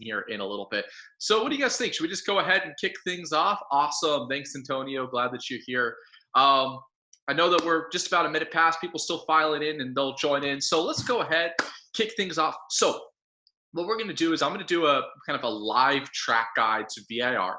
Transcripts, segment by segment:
here in a little bit. So what do you guys think? Should we just go ahead and kick things off? Awesome. Thanks, Antonio. Glad that you're here. Um, I know that we're just about a minute past. People still filing in and they'll join in. So let's go ahead, kick things off. So what we're going to do is I'm going to do a kind of a live track guide to VIR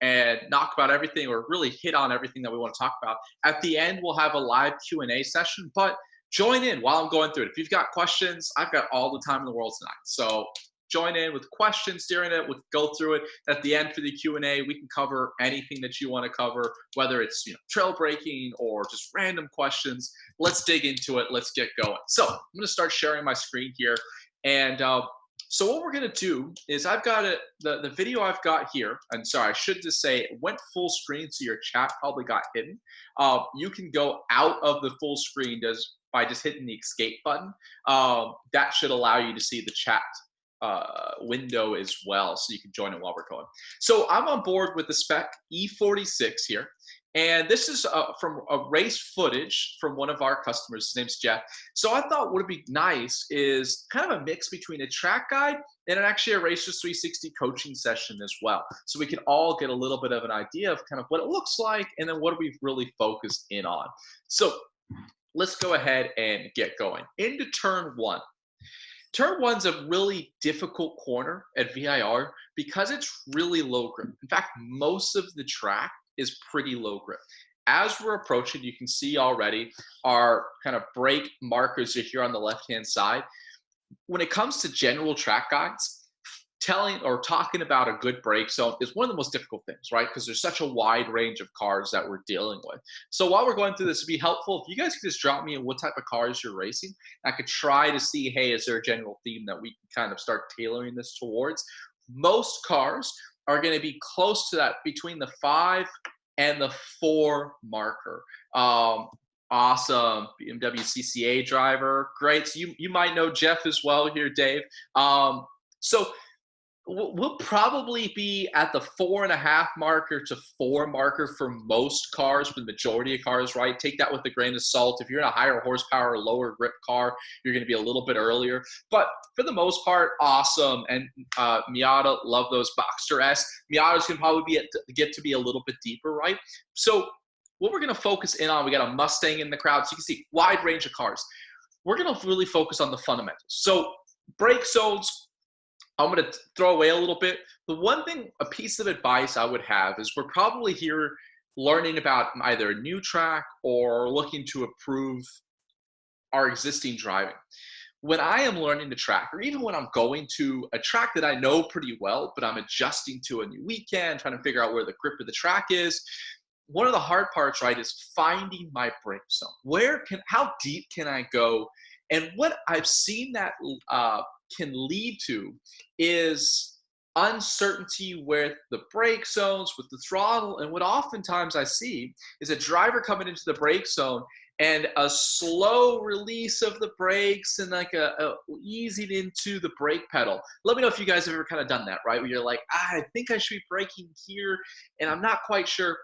and knock about everything or really hit on everything that we want to talk about. At the end, we'll have a live Q&A session, but join in while I'm going through it. If you've got questions, I've got all the time in the world tonight. So join in with questions during it. We'll go through it. At the end for the Q&A, we can cover anything that you want to cover, whether it's trail breaking or just random questions. Let's dig into it. Let's get going. So I'm going to start sharing my screen here. And so what we're going to do is I've got the video I've got here. And sorry, I should just say it went full screen, so your chat probably got hidden. You can go out of the full screen by just hitting the escape button. That should allow you to see the chat window as well, so you can join it while we're going. So I'm on board with the spec E46 here. And this is from a race footage from one of our customers. His name's Jeff. So I thought what would be nice is kind of a mix between a track guide and actually a Racers 360 coaching session as well. So we can all get a little bit of an idea of kind of what it looks like and then what we've really focused in on. So let's go ahead and get going. Into turn one. Turn one's a really difficult corner at VIR because it's really low grip. In fact, most of the track is pretty low grip. As we're approaching, you can see already our kind of brake markers are here on the left-hand side. When it comes to general track guides, telling or talking about a good brake zone is one of the most difficult things, right? Because there's such a wide range of cars that we're dealing with. So while we're going through this, it'd be helpful if you guys could just drop me in what type of cars you're racing. I could try to see, hey, is there a general theme that we can kind of start tailoring this towards? Most cars are going to be close to that between the 5 and the 4 marker. Awesome. BMW CCA driver. Great. So you might know Jeff as well here, Dave. So we'll probably be at the 4.5 marker to 4 marker for most cars, for the majority of cars, right? Take that with a grain of salt. If you're in a higher horsepower, lower grip car, you're going to be a little bit earlier. But for the most part, awesome. And Miata, love those Boxster S. Miata's going to probably get to be a little bit deeper, right? So what we're going to focus in on, we got a Mustang in the crowd. So you can see wide range of cars. We're going to really focus on the fundamentals. So brake zones, I'm going to throw away a little bit. The one thing, a piece of advice I would have is we're probably here learning about either a new track or looking to improve our existing driving. When I am learning the track, or even when I'm going to a track that I know pretty well, but I'm adjusting to a new weekend, trying to figure out where the grip of the track is, one of the hard parts, right, is finding my brake zone. How deep can I go? And what I've seen that can lead to is uncertainty with the brake zones, with the throttle. And what oftentimes I see is a driver coming into the brake zone and a slow release of the brakes and like a easing into the brake pedal. Let me know if you guys have ever kind of done that, right? Where you're like, I think I should be braking here and I'm not quite sure.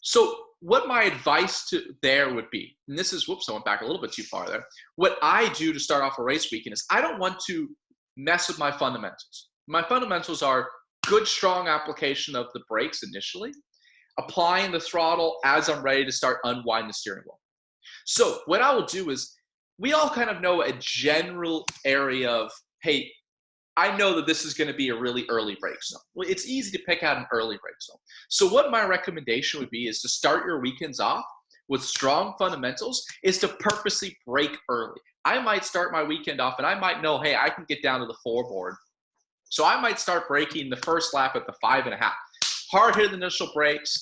So what my advice to there would be, and this is, whoops, I went back a little bit too far there. What I do to start off a race weekend is I don't want to mess with my fundamentals. My fundamentals are good, strong application of the brakes initially, applying the throttle as I'm ready to start unwinding the steering wheel. So what I will do is, we all kind of know a general area of, hey, I know that this is going to be a really early brake zone. Well, it's easy to pick out an early brake zone. So what my recommendation would be is to start your weekends off with strong fundamentals is to purposely brake early. I might start my weekend off and I might know, hey, I can get down to the 4 board. So I might start braking the first lap at the 5.5. Hard hit initial brakes,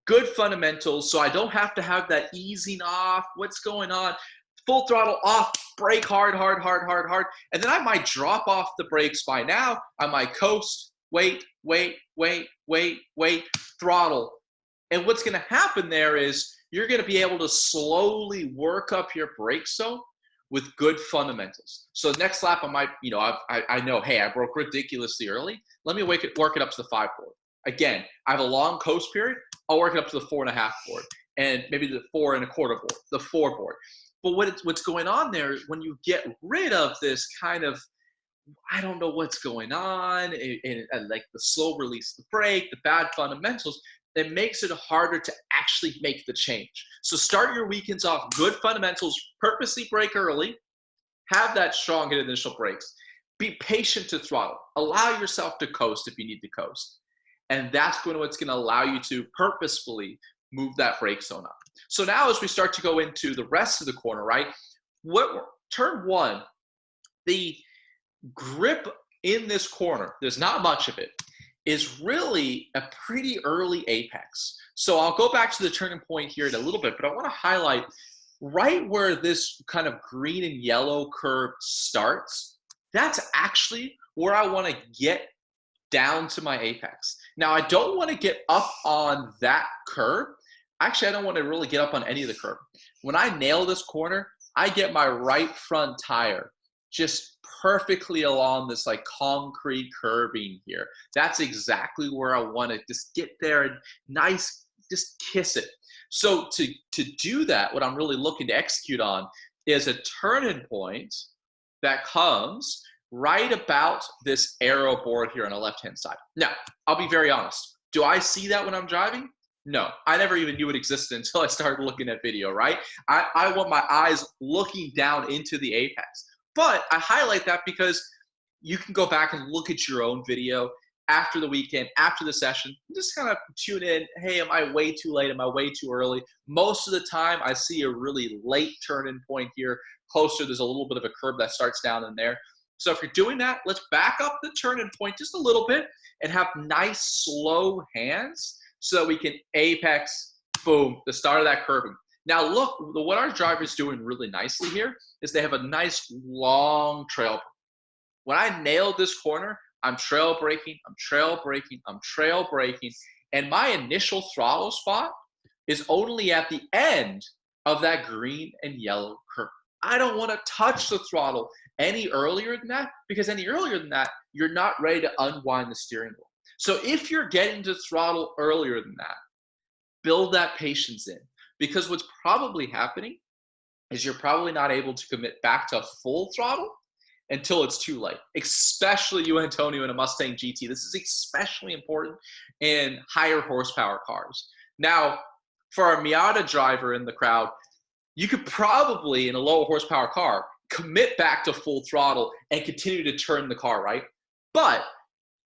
good fundamentals, so I don't have to have that easing off, what's going on, full throttle off, brake hard, hard, hard, hard, hard. And then I might drop off the brakes by now. I might coast, wait, throttle. And what's going to happen there is you're going to be able to slowly work up your brake zone with good fundamentals. So next lap, I might, I know, hey, I broke ridiculously early. Let me work it up to the 5 board. Again, I have a long coast period. I'll work it up to the 4.5 board and maybe the 4.25 board, the 4 board. But what's going on there is when you get rid of this kind of I don't know what's going on, and like the slow release of the brake, the bad fundamentals, it makes it harder to actually make the change. So start your weekends off good fundamentals, purposely brake early, have that strong initial brakes. Be patient to throttle. Allow yourself to coast if you need to coast. And that's what's going to allow you to purposefully move that brake zone up. So now as we start to go into the rest of the corner, right? Turn one, the grip in this corner, there's not much of it, is really a pretty early apex. So I'll go back to the turning point here in a little bit, but I want to highlight right where this kind of green and yellow curve starts. That's actually where I want to get down to my apex. Now, I don't want to get up on that curve. Actually, I don't want to really get up on any of the curve. When I nail this corner, I get my right front tire just perfectly along this like concrete curving here. That's exactly where I want to just get there and nice, just kiss it. So to do that, what I'm really looking to execute on is a turning point that comes right about this arrow board here on the left-hand side. Now, I'll be very honest. Do I see that when I'm driving? No, I never even knew it existed until I started looking at video, right? I want my eyes looking down into the apex. But I highlight that because you can go back and look at your own video after the weekend, after the session, just kind of tune in. Hey, am I way too late? Am I way too early? Most of the time, I see a really late turn-in point here. Closer, there's a little bit of a curve that starts down in there. So if you're doing that, let's back up the turn-in point just a little bit and have nice, slow hands so that we can apex, boom, the start of that curving. Now look, what our driver's doing really nicely here is they have a nice long trail. When I nailed this corner, I'm trail braking, I'm trail braking, I'm trail braking, and my initial throttle spot is only at the end of that green and yellow curve. I don't want to touch the throttle any earlier than that, because any earlier than that, you're not ready to unwind the steering wheel. So if you're getting to throttle earlier than that, build that patience in, because what's probably happening is you're probably not able to commit back to full throttle until it's too late, especially you, Antonio, in a Mustang GT. This is especially important in higher horsepower cars. Now, for a Miata driver in the crowd, you could probably, in a lower horsepower car, commit back to full throttle and continue to turn the car, right? But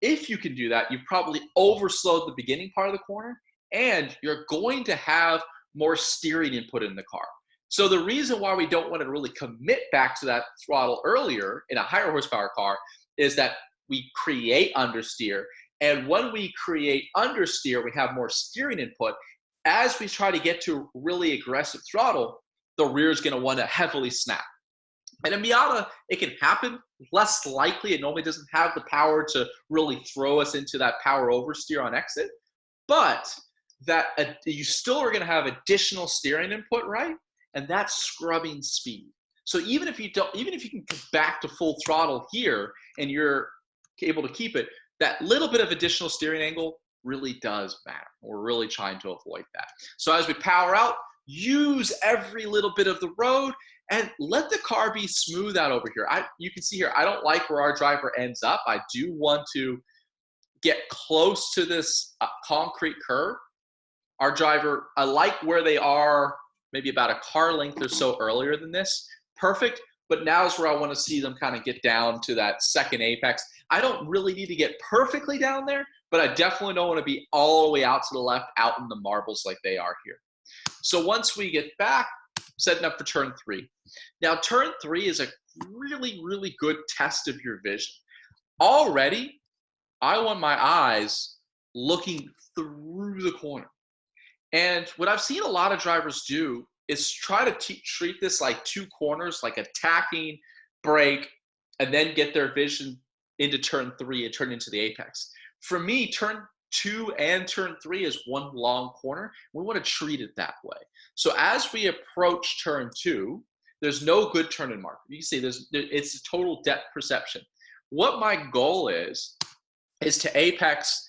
if you can do that, you've probably overslowed the beginning part of the corner, and you're going to have more steering input in the car. So the reason why we don't want to really commit back to that throttle earlier in a higher horsepower car is that we create understeer. And when we create understeer, we have more steering input. As we try to get to really aggressive throttle, the rear is going to want to heavily snap. And in Miata, it can happen, less likely. It normally doesn't have the power to really throw us into that power oversteer on exit. But that you still are going to have additional steering input, right? And that's scrubbing speed. So even if you can get back to full throttle here and you're able to keep it, that little bit of additional steering angle really does matter. We're really trying to avoid that. So as we power out, use every little bit of the road and let the car be smooth out over here. You can see here, I don't like where our driver ends up. I do want to get close to this concrete curve. Our driver, I like where they are, maybe about a car length or so earlier than this. Perfect, but now is where I want to see them kind of get down to that second apex. I don't really need to get perfectly down there, but I definitely don't want to be all the way out to the left, out in the marbles like they are here. So once we get back, setting up for turn 3. Now, turn 3 is a really, really good test of your vision. Already, I want my eyes looking through the corner. And what I've seen a lot of drivers do is try to treat this like two corners, like attacking, brake, and then get their vision into turn 3 and turn into the apex. For me, turn 2 and turn 3 is one long corner. We want to treat it that way. So as we approach turn 2, there's no good turn-in marker. You can see it's a total depth perception. What my goal is to apex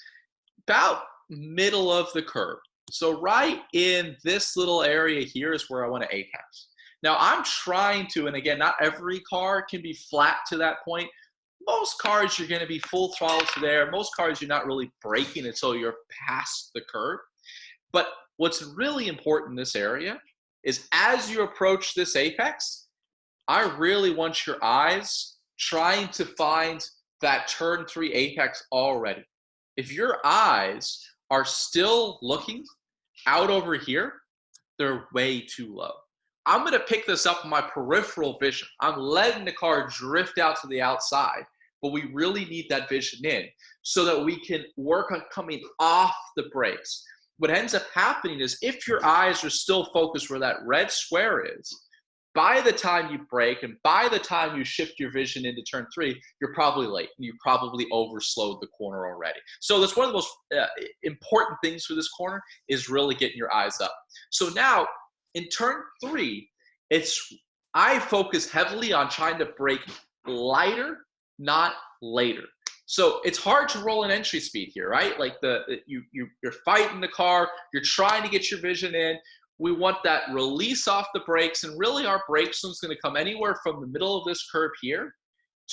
about middle of the curve. So right in this little area here is where I want to apex. Now I'm trying to, and again, not every car can be flat to that point, most cars you're going to be full throttle to there. Most cars you're not really braking until you're past the curb. But what's really important in this area is as you approach this apex, I really want your eyes trying to find that turn 3 apex already. If your eyes are still looking out over here, they're way too low. I'm going to pick this up in my peripheral vision. I'm letting the car drift out to the outside, but we really need that vision in so that we can work on coming off the brakes. What ends up happening is if your eyes are still focused where that red square is, by the time you brake and by the time you shift your vision into turn 3, you're probably late. You probably overslowed the corner already. So that's one of the most important things for this corner is really getting your eyes up. So now in turn 3, I focus heavily on trying to brake lighter, not later. So it's hard to roll an entry speed here, right? Like you're fighting the car, you're trying to get your vision in. We want that release off the brakes, and really our brake zoom is going to come anywhere from the middle of this curb here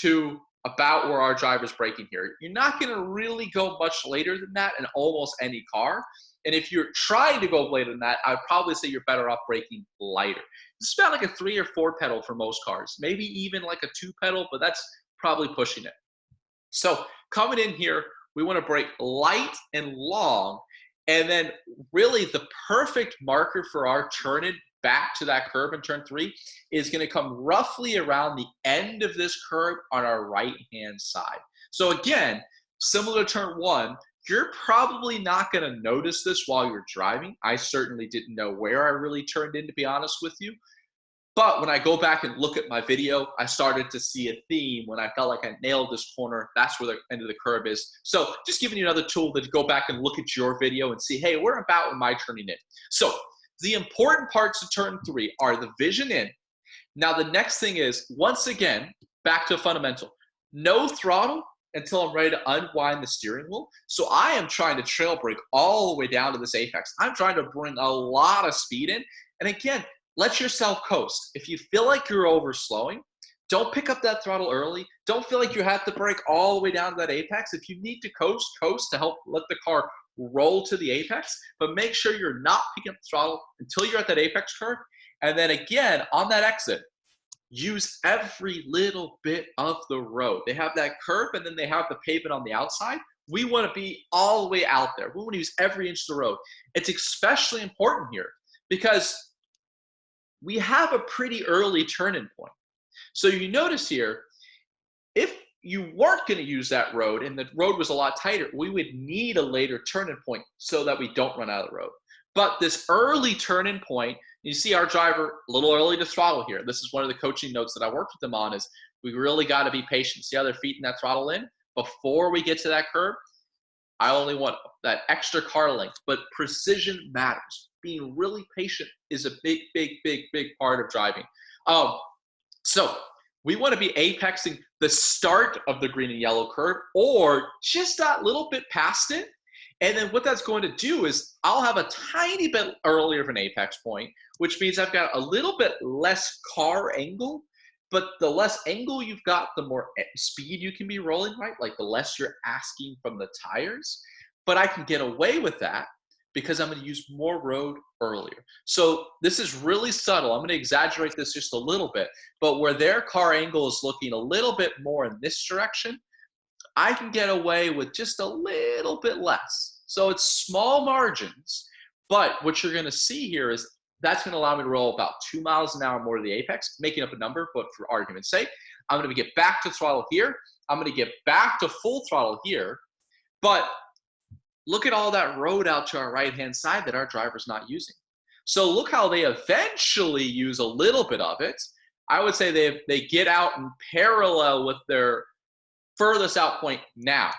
to about where our driver's braking here. You're not going to really go much later than that in almost any car. And if you're trying to go later than that, I'd probably say you're better off braking lighter. It's about like a 3 or 4 pedal for most cars, maybe even like a 2 pedal, but that's probably pushing it. So coming in here, we want to brake light and long. And then really the perfect marker for our turning back to that curb in turn 3 is going to come roughly around the end of this curb on our right-hand side. So again, similar to turn 1, you're probably not going to notice this while you're driving. I certainly didn't know where I really turned in, to be honest with you. But when I go back and look at my video, I started to see a theme when I felt like I nailed this corner. That's where the end of the curb is. So just giving you another tool to go back and look at your video and see, hey, where about am I turning in? So the important parts of turn 3 are the vision in. Now the next thing is, once again, back to fundamental. No throttle until I'm ready to unwind the steering wheel. So I am trying to trail brake all the way down to this apex. I'm trying to bring a lot of speed in. And again, let yourself coast. If you feel like you're overslowing, don't pick up that throttle early. Don't feel like you have to brake all the way down to that apex. If you need to coast to help let the car roll to the apex, but make sure you're not picking up the throttle until you're at that apex curve. And then again, on that exit, use every little bit of the road. They have that curb and then they have the pavement on the outside. We want to be all the way out there. We want to use every inch of the road. It's especially important here because we have a pretty early turn-in point. So you notice here, if you weren't going to use that road and the road was a lot tighter, we would need a later turn-in point so that we don't run out of the road. But this early turn-in point, you see our driver a little early to throttle here. This is one of the coaching notes that I worked with them on is we really got to be patient. See how they're feeding that throttle in? Before we get to that curb, I only want that extra car length, but precision matters. Being really patient is a big, big, big, big part of driving. So we want to be apexing the start of the green and yellow curve or just that little bit past it. And then what that's going to do is I'll have a tiny bit earlier of an apex point, which means I've got a little bit less car angle. But the less angle you've got, the more speed you can be rolling, right? Like the less you're asking from the tires. But I can get away with that because I'm going to use more road earlier. So this is really subtle. I'm going to exaggerate this just a little bit. But where their car angle is looking a little bit more in this direction, I can get away with just a little bit less. So it's small margins. But what you're going to see here is that's going to allow me to roll about 2 miles an hour more to the apex, making up a number, but for argument's sake, I'm going to get back to throttle here. I'm going to get back to full throttle here. But look at all that road out to our right-hand side that our driver's not using. So look how they eventually use a little bit of it. I would say they get out in parallel with their furthest out point now.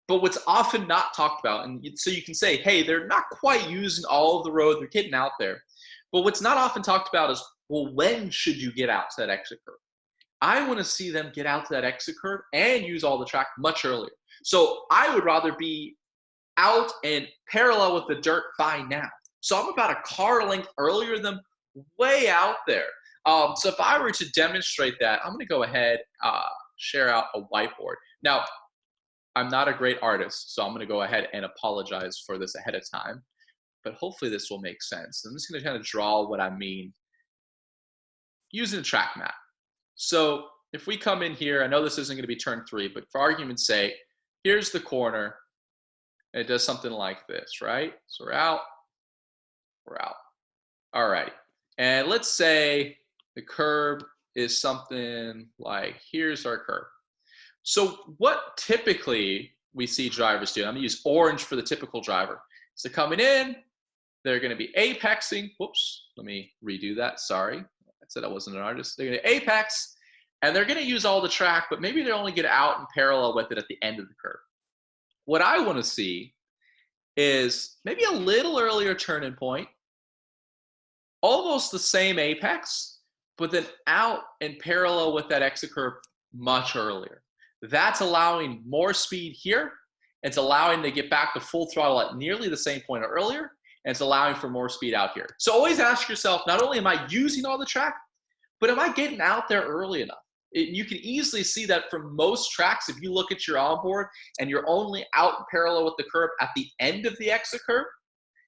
But what's often not talked about, and so you can say, hey, they're not quite using all of the road, they're getting out there. But what's not often talked about is, well, when should you get out to that exit curve? I want to see them get out to that exit curve and use all the track much earlier. So I would rather be out and parallel with the dirt by now. So I'm about a car length earlier than way out there. So if I were to demonstrate that, I'm going to go ahead, share out a whiteboard. Now, I'm not a great artist, so I'm going to go ahead and apologize for this ahead of time, but hopefully this will make sense. I'm just going to kind of draw what I mean using a track map. So if we come in here, I know this isn't going to be turn 3, but for argument's sake, here's the corner, and it does something like this, right? So we're out. All right. And let's say the curb is something like, here's our curb. So what typically we see drivers do, I'm gonna use orange for the typical driver. So coming in, they're gonna be apexing. Whoops, let me redo that, sorry. I said I wasn't an artist. They're gonna apex, and they're gonna use all the track, but maybe they only get out and parallel with it at the end of the curve. What I wanna see is maybe a little earlier turning point, almost the same apex, but then out and parallel with that exit curve much earlier. That's allowing more speed here. It's allowing to get back to full throttle at nearly the same point earlier, and it's allowing for more speed out here. So always ask yourself, not only am I using all the track, but am I getting out there early enough? You can easily see that from most tracks, if you look at your onboard and you're only out in parallel with the curve at the end of the exit curve,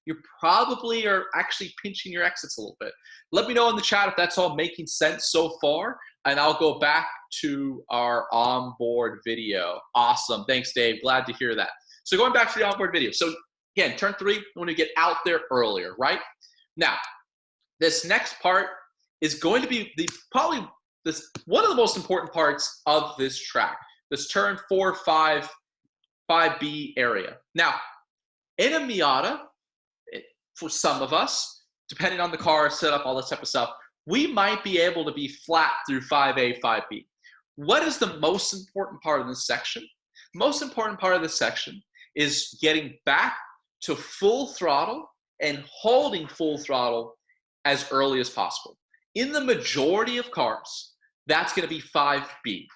you probably are actually pinching your exits a little bit. Let me know in the chat if that's all making sense so far, and I'll go back to our onboard video. Awesome, thanks Dave, glad to hear that. So going back to the onboard video. So again, turn 3, you want to get out there earlier, right? Now, this next part is going to be probably one of the most important parts of this track, this turn 4, 5B area. Now, in a Miata, for some of us, depending on the car setup, all this type of stuff, we might be able to be flat through 5A, 5B. What is the most important part of this section? Most important part of this section is getting back to full throttle and holding full throttle as early as possible. In the majority of cars, that's going to be 5B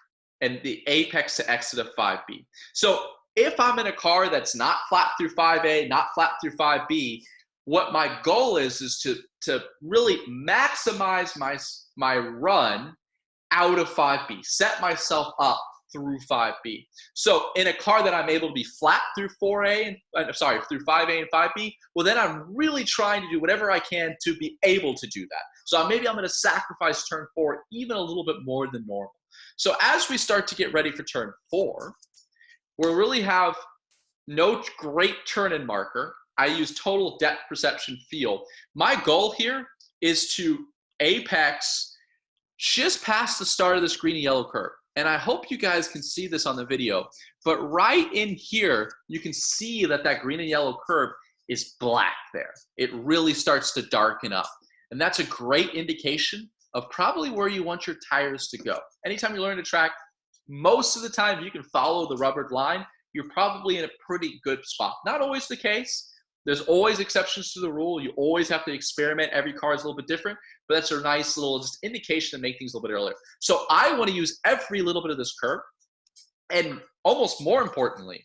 and the apex to exit of 5B. So if I'm in a car that's not flat through 5A, not flat through 5B, what my goal is to really maximize my run out of 5B, set myself up through 5B. So in a car that I'm able to be flat through through 5A and 5B, well then I'm really trying to do whatever I can to be able to do that. So maybe I'm going to sacrifice turn 4 even a little bit more than normal. So as we start to get ready for turn 4, we really have no great turn-in marker. I use total depth perception feel. My goal here is to apex just past the start of this green and yellow curve. And I hope you guys can see this on the video, but right in here, you can see that that green and yellow curve is black there. It really starts to darken up. And that's a great indication of probably where you want your tires to go. Anytime you learn to track, most of the time you can follow the rubbered line, you're probably in a pretty good spot. Not always the case. There's always exceptions to the rule. You always have to experiment. Every car is a little bit different, but that's a nice little just indication to make things a little bit earlier. So I want to use every little bit of this curve. And almost more importantly,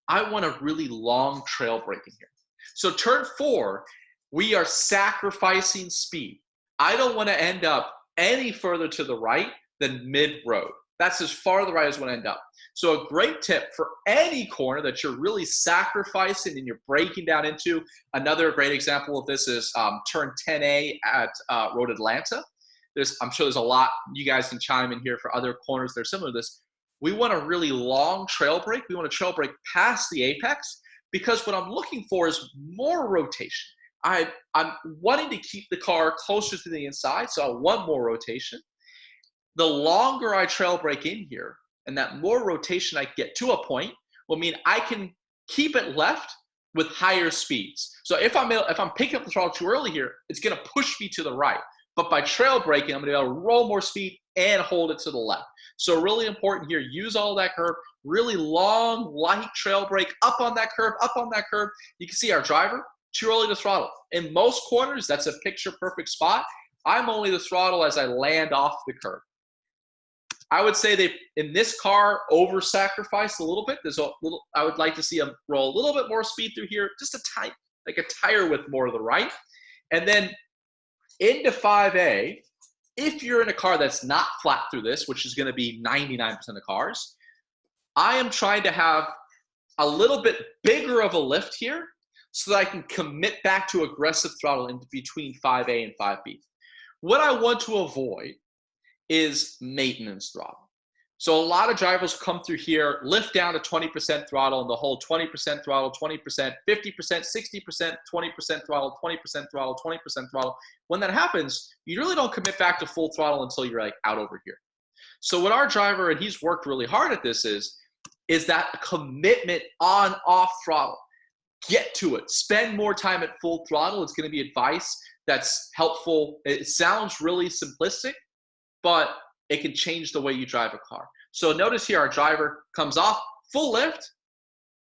I want a really long trail break in here. So turn 4, we are sacrificing speed. I don't want to end up any further to the right than mid-road. That's as far to the right as I want to end up. So a great tip for any corner that you're really sacrificing and you're breaking down into, another great example of this is turn 10A at Road Atlanta. I'm sure there's a lot, you guys can chime in here for other corners that are similar to this. We want a really long trail break. We want a trail break past the apex because what I'm looking for is more rotation. I'm wanting to keep the car closer to the inside, so I want more rotation. The longer I trail break in here, and that more rotation I get to a point will mean I can keep it left with higher speeds. So if I'm picking up the throttle too early here, it's going to push me to the right. But by trail braking, I'm going to be able to roll more speed and hold it to the left. So really important here, use all that curve, really long, light trail brake up on that curve, up on that curve. You can see our driver, too early to throttle. In most corners, that's a picture perfect spot. I'm only the throttle as I land off the curve. I would say they, in this car, over-sacrificed a little bit. I would like to see them roll a little bit more speed through here, just a tiny, like a tire width more to the right. And then into 5A, if you're in a car that's not flat through this, which is going to be 99% of cars, I am trying to have a little bit bigger of a lift here so that I can commit back to aggressive throttle in between 5A and 5B. What I want to avoid is maintenance throttle. So a lot of drivers come through here, lift down to 20% throttle, and they'll hold 20% throttle, 20%, 50%, 60%, 20% throttle, 20% throttle, 20% throttle. When that happens, you really don't commit back to full throttle until you're like out over here. So what our driver, and he's worked really hard at this, is that commitment on off throttle. Get to it. Spend more time at full throttle. It's going to be advice that's helpful. It sounds really simplistic, but it can change the way you drive a car. So notice here, our driver comes off full lift.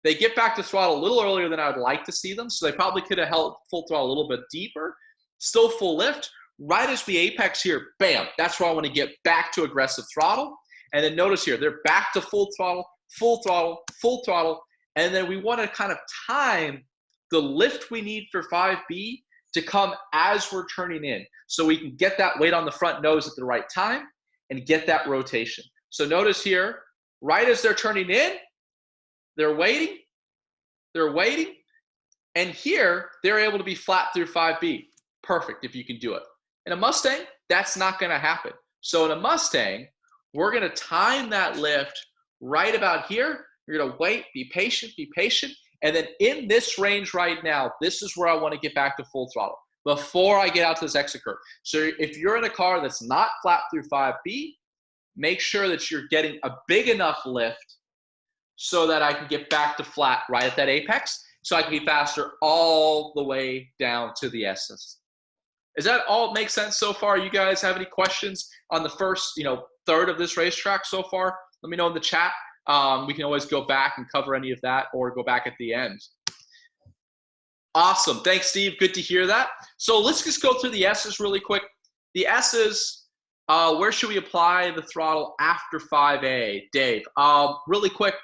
They get back to throttle a little earlier than I would like to see them. So they probably could have held full throttle a little bit deeper. Still full lift. Right as we apex here, bam, that's where I want to get back to aggressive throttle. And then notice here, they're back to full throttle, full throttle, full throttle. And then we want to kind of time the lift we need for 5B to come as we're turning in. So we can get that weight on the front nose at the right time and get that rotation. So notice here, right as they're turning in, they're waiting, and here, they're able to be flat through 5B. Perfect if you can do it. In a Mustang, that's not gonna happen. So in a Mustang, we're gonna time that lift right about here. You're gonna wait, be patient, and then in this range right now, this is where I wanna get back to full throttle before I get out to this exit curve. So if you're in a car that's not flat through 5B, make sure that you're getting a big enough lift so that I can get back to flat right at that apex, so I can be faster all the way down to the S's. Does that all make sense so far? You guys have any questions on the first, third of this racetrack so far? Let me know in the chat. We can always go back and cover any of that or go back at the end. Awesome. Thanks, Steve. Good to hear that. So let's just go through the S's really quick. The S's, where should we apply the throttle after 5A? Dave, really quick.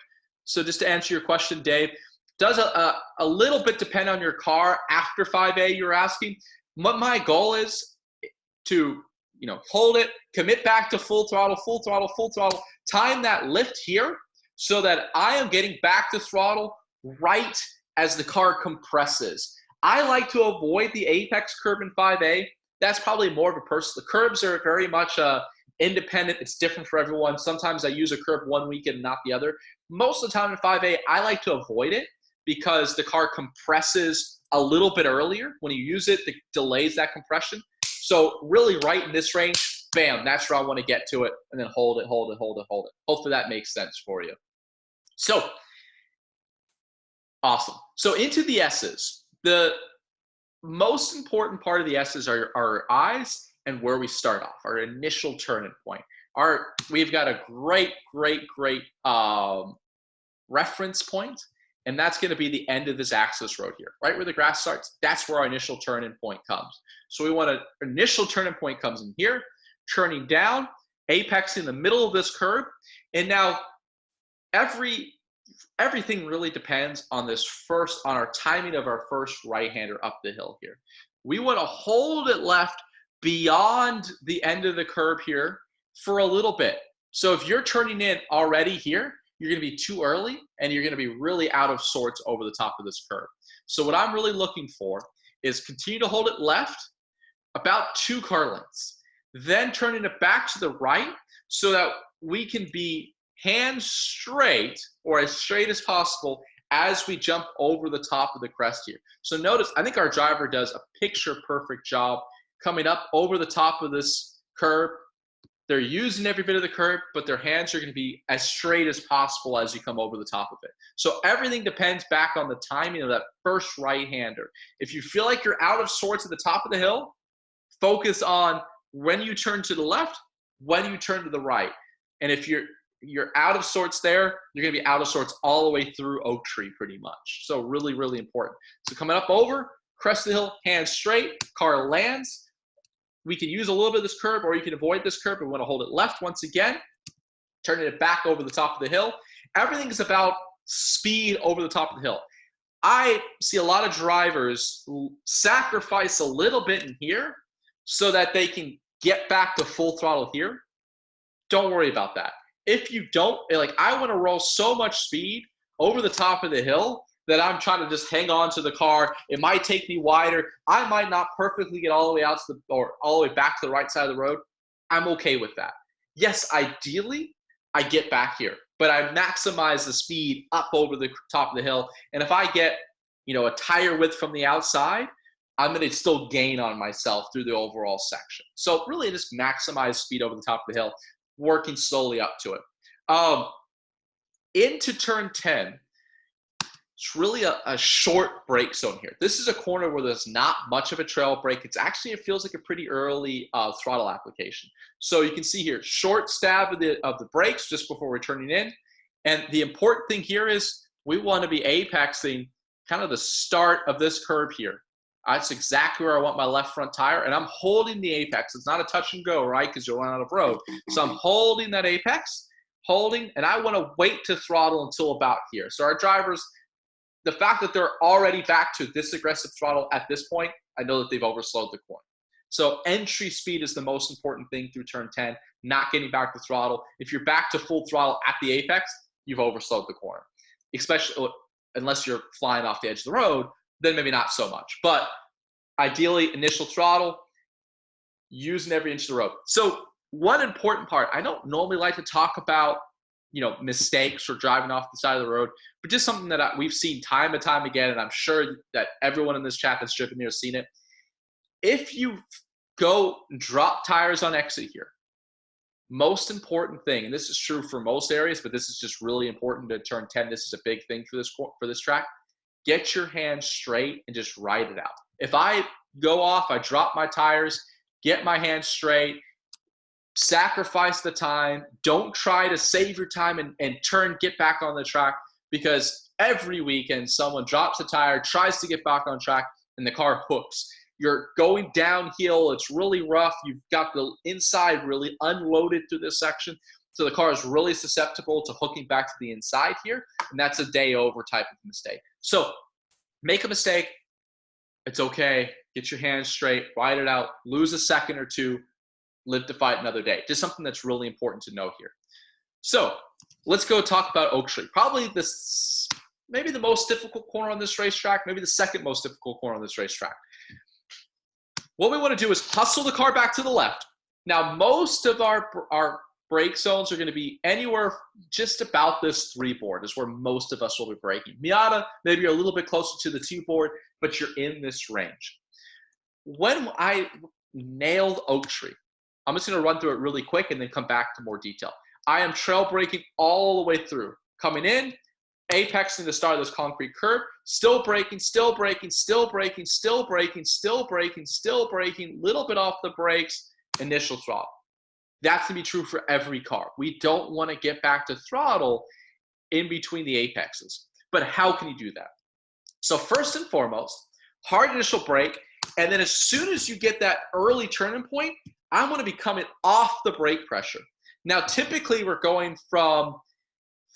So just to answer your question, Dave, does a little bit depend on your car after 5A, you're asking? What my goal is to, hold it, commit back to full throttle, time that lift here so that I am getting back to throttle right as the car compresses. I like to avoid the apex curve in 5A. That's probably more of a person. The curbs are very much independent. It's different for everyone. Sometimes I use a curb one weekend and not the other. Most of the time in 5A, I like to avoid it because the car compresses a little bit earlier. When you use it delays that compression. So really right in this range, bam, that's where I want to get to it, and then hold it. Hopefully that makes sense for you. So, awesome. So into the S's. The most important part of the S's are our eyes and where we start off, our initial turning point. We've got a great reference point, and that's going to be the end of this access road here, right where the grass starts. That's where our initial turning point comes. So we want an initial turning point comes in here, turning down, apex in the middle of this curve, and now everything really depends on our timing of our first right-hander up the hill here. We want to hold it left beyond the end of the curve here for a little bit. So if you're turning in already here, you're going to be too early and you're going to be really out of sorts over the top of this curve. So what I'm really looking for is continue to hold it left about 2 car lengths, then turning it back to the right so that we can be hands straight or as straight as possible as we jump over the top of the crest here. So notice, I think our driver does a picture perfect job coming up over the top of this curve. They're using every bit of the curve, but their hands are going to be as straight as possible as you come over the top of it. So everything depends back on the timing of that first right-hander. If you feel like you're out of sorts at the top of the hill, focus on when you turn to the left, when you turn to the right. And if you're out of sorts there, you're going to be out of sorts all the way through Oak Tree pretty much. So really, really important. So coming up over, crest of the hill, hands straight, car lands. We can use a little bit of this curve or you can avoid this curve. We want to hold it left once again, turning it back over the top of the hill. Everything is about speed over the top of the hill. I see a lot of drivers sacrifice a little bit in here so that they can get back to full throttle here, don't worry about that. If you don't, like, I want to roll so much speed over the top of the hill that I'm trying to just hang on to the car. It might take me wider. I might not perfectly get all the way out to or all the way back to the right side of the road. I'm okay with that. Yes, ideally, I get back here, but I maximize the speed up over the top of the hill. And if I get, a tire width from the outside, I'm going to still gain on myself through the overall section. So really just maximize speed over the top of the hill, working slowly up to it. Into turn 10, it's really a short brake zone here. This is a corner where there's not much of a trail brake. It feels like a pretty early throttle application. So you can see here, short stab of the brakes just before we're turning in. And the important thing here is we want to be apexing kind of the start of this curve here. That's exactly where I want my left front tire, and I'm holding the apex. It's not a touch and go, right, because you'll run out of road. So I'm holding that apex, and I want to wait to throttle until about here. So our drivers, the fact that they're already back to this aggressive throttle at this point, I know that they've overslowed the corner. So entry speed is the most important thing through turn 10, not getting back to throttle. If you're back to full throttle at the apex, you've overslowed the corner, especially unless you're flying off the edge of the road, then maybe not so much. But ideally, initial throttle, using every inch of the road. So one important part, I don't normally like to talk about, mistakes or driving off the side of the road, but just something that we've seen time and time again, and I'm sure that everyone in this chat that's driven here has seen it. If you go drop tires on exit here, most important thing, and this is true for most areas, but this is just really important to turn 10. This is a big thing for this track. Get your hands straight and just ride it out. If I go off, I drop my tires, get my hands straight, sacrifice the time. Don't try to save your time and get back on the track, because every weekend someone drops a tire, tries to get back on track, and the car hooks. You're going downhill. It's really rough. You've got the inside really unloaded through this section. So the car is really susceptible to hooking back to the inside here. And that's a day over type of mistake. So make a mistake. It's okay. Get your hands straight. Ride it out. Lose a second or two. Live to fight another day. Just something that's really important to know here. So let's go talk about Oak Tree. Probably maybe the most difficult corner on this racetrack. Maybe the second most difficult corner on this racetrack. What we want to do is hustle the car back to the left. Now, most of our brake zones are going to be anywhere just about this 3 board is where most of us will be braking. Miata, maybe you're a little bit closer to the 2 board, but you're in this range. When I nailed Oak Tree, I'm just going to run through it really quick and then come back to more detail. I am trail braking all the way through. Coming in, apexing the start of this concrete curb, still braking, still braking, still braking, still braking, still braking, still braking, little bit off the brakes, initial throttle. That's going to be true for every car. We don't want to get back to throttle in between the apexes. But how can you do that? So first and foremost, hard initial brake, and then as soon as you get that early turning point, I want to be coming off the brake pressure. Now, typically we're going from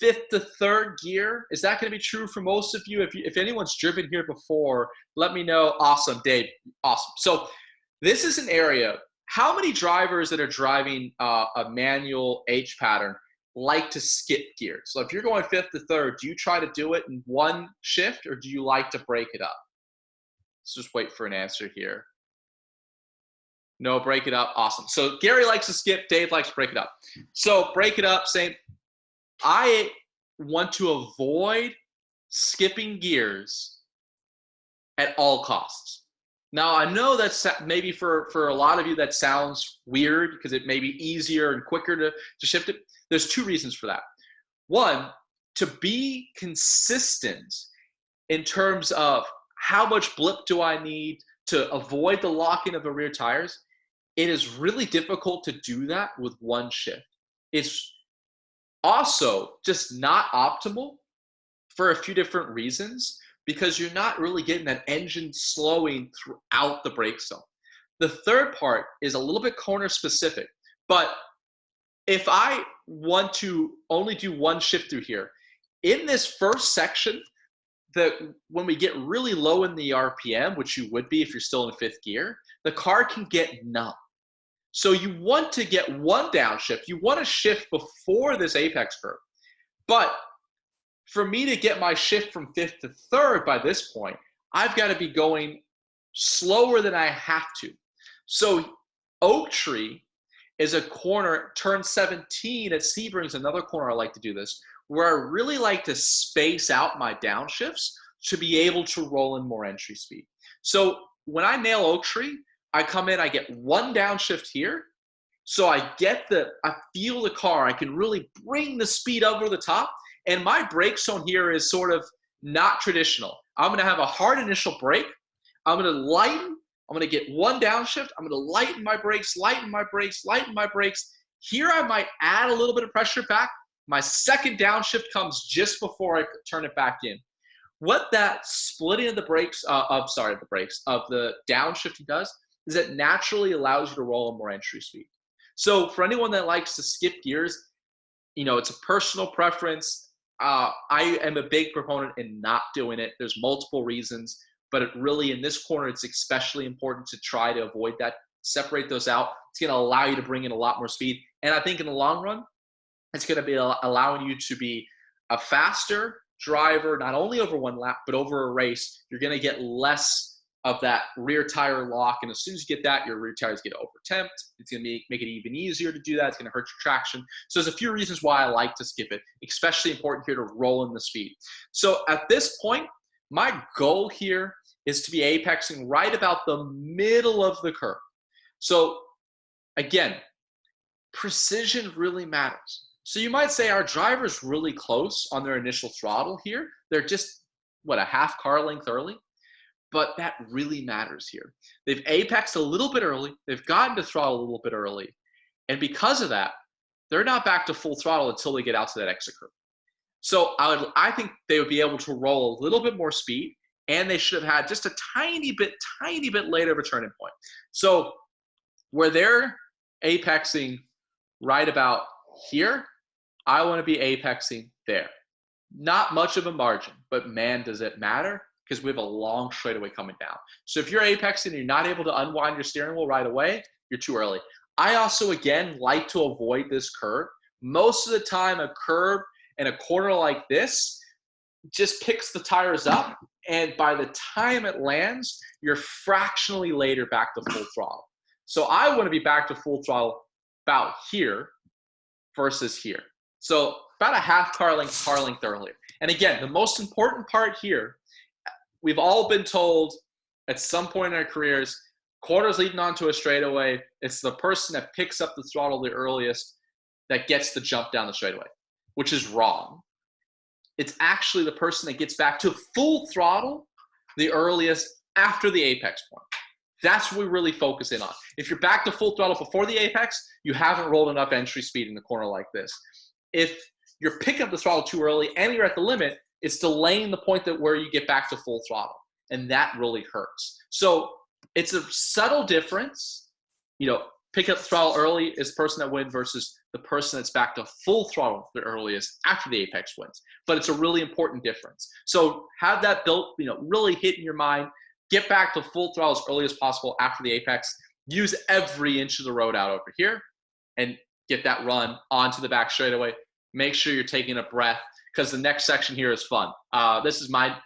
5th to 3rd gear. Is that going to be true for most of you? If anyone's driven here before, let me know. Awesome, Dave. Awesome. So this is an area. How many drivers that are driving a manual H pattern like to skip gears? So if you're going 5th to 3rd, do you try to do it in one shift, or do you like to break it up? Let's just wait for an answer here. No, break it up. Awesome. So Gary likes to skip. Dave likes to break it up. So break it up, same. I want to avoid skipping gears at all costs. Now, I know that's maybe for a lot of you that sounds weird because it may be easier and quicker to shift it. There's 2 reasons for that. One, to be consistent in terms of how much blip do I need to avoid the locking of the rear tires. It is really difficult to do that with one shift. It's also just not optimal for a few different reasons, because you're not really getting that engine slowing throughout the brake zone. The third part is a little bit corner specific, but if I want to only do one shift through here, in this first section, when we get really low in the RPM, which you would be if you're still in 5th gear, the car can get numb. So you want to get one downshift. You want to shift before this apex curve. But for me to get my shift from fifth to third by this point, I've got to be going slower than I have to. So Oak Tree is a corner, turn 17 at Sebring's another corner I like to do this, where I really like to space out my downshifts to be able to roll in more entry speed. So when I nail Oak Tree, I come in, I get one downshift here. So I feel the car, I can really bring the speed over the top. And my brake zone here is sort of not traditional. I'm gonna have a hard initial brake. I'm gonna lighten, I'm gonna get one downshift. I'm gonna lighten my brakes, lighten my brakes, lighten my brakes. Here I might add a little bit of pressure back. My second downshift comes just before I turn it back in. What that splitting of the brakes, of the downshifting does is it naturally allows you to roll in more entry speed. So for anyone that likes to skip gears, it's a personal preference. I am a big proponent in not doing it. There's multiple reasons, but in this corner, it's especially important to try to avoid that. Separate those out. It's going to allow you to bring in a lot more speed. And I think in the long run, it's going to be allowing you to be a faster driver, not only over one lap, but over a race. You're going to get less of that rear tire lock. And as soon as you get that, your rear tires get over-temped. It's going to make it even easier to do that. It's going to hurt your traction. So there's a few reasons why I like to skip it, especially important here to roll in the speed. So at this point, my goal here is to be apexing right about the middle of the curve. So again, precision really matters. So you might say our driver's really close on their initial throttle here. They're just, a half car length early? But that really matters here. They've apexed a little bit early. They've gotten to throttle a little bit early. And because of that, they're not back to full throttle until they get out to that exit curve. So I think they would be able to roll a little bit more speed, and they should have had just a tiny bit later of a turning point. So where they're apexing right about here, I want to be apexing there. Not much of a margin, but man, does it matter, because we have a long straightaway coming down. So if you're apexing and you're not able to unwind your steering wheel right away, you're too early. I also, again, like to avoid this curve. Most of the time, a curve and a corner like this just picks the tires up, and by the time it lands, you're fractionally later back to full throttle. So I want to be back to full throttle about here versus here. So about a half car length earlier. And again, the most important part here, we've all been told at some point in our careers, corners leading onto a straightaway, it's the person that picks up the throttle the earliest that gets the jump down the straightaway, which is wrong. It's actually the person that gets back to full throttle the earliest after the apex point. That's what we really focus in on. If you're back to full throttle before the apex, you haven't rolled enough entry speed in a corner like this. If you're picking up the throttle too early and you're at the limit, it's delaying the point where you get back to full throttle. And that really hurts. So it's a subtle difference. Pick up the throttle early is the person that wins versus the person that's back to full throttle the earliest after the apex wins. But it's a really important difference. So have that built, really hit in your mind. Get back to full throttle as early as possible after the apex. Use every inch of the road out over here and get that run onto the back straightaway. Make sure you're taking a breath, because the next section here is fun. This is my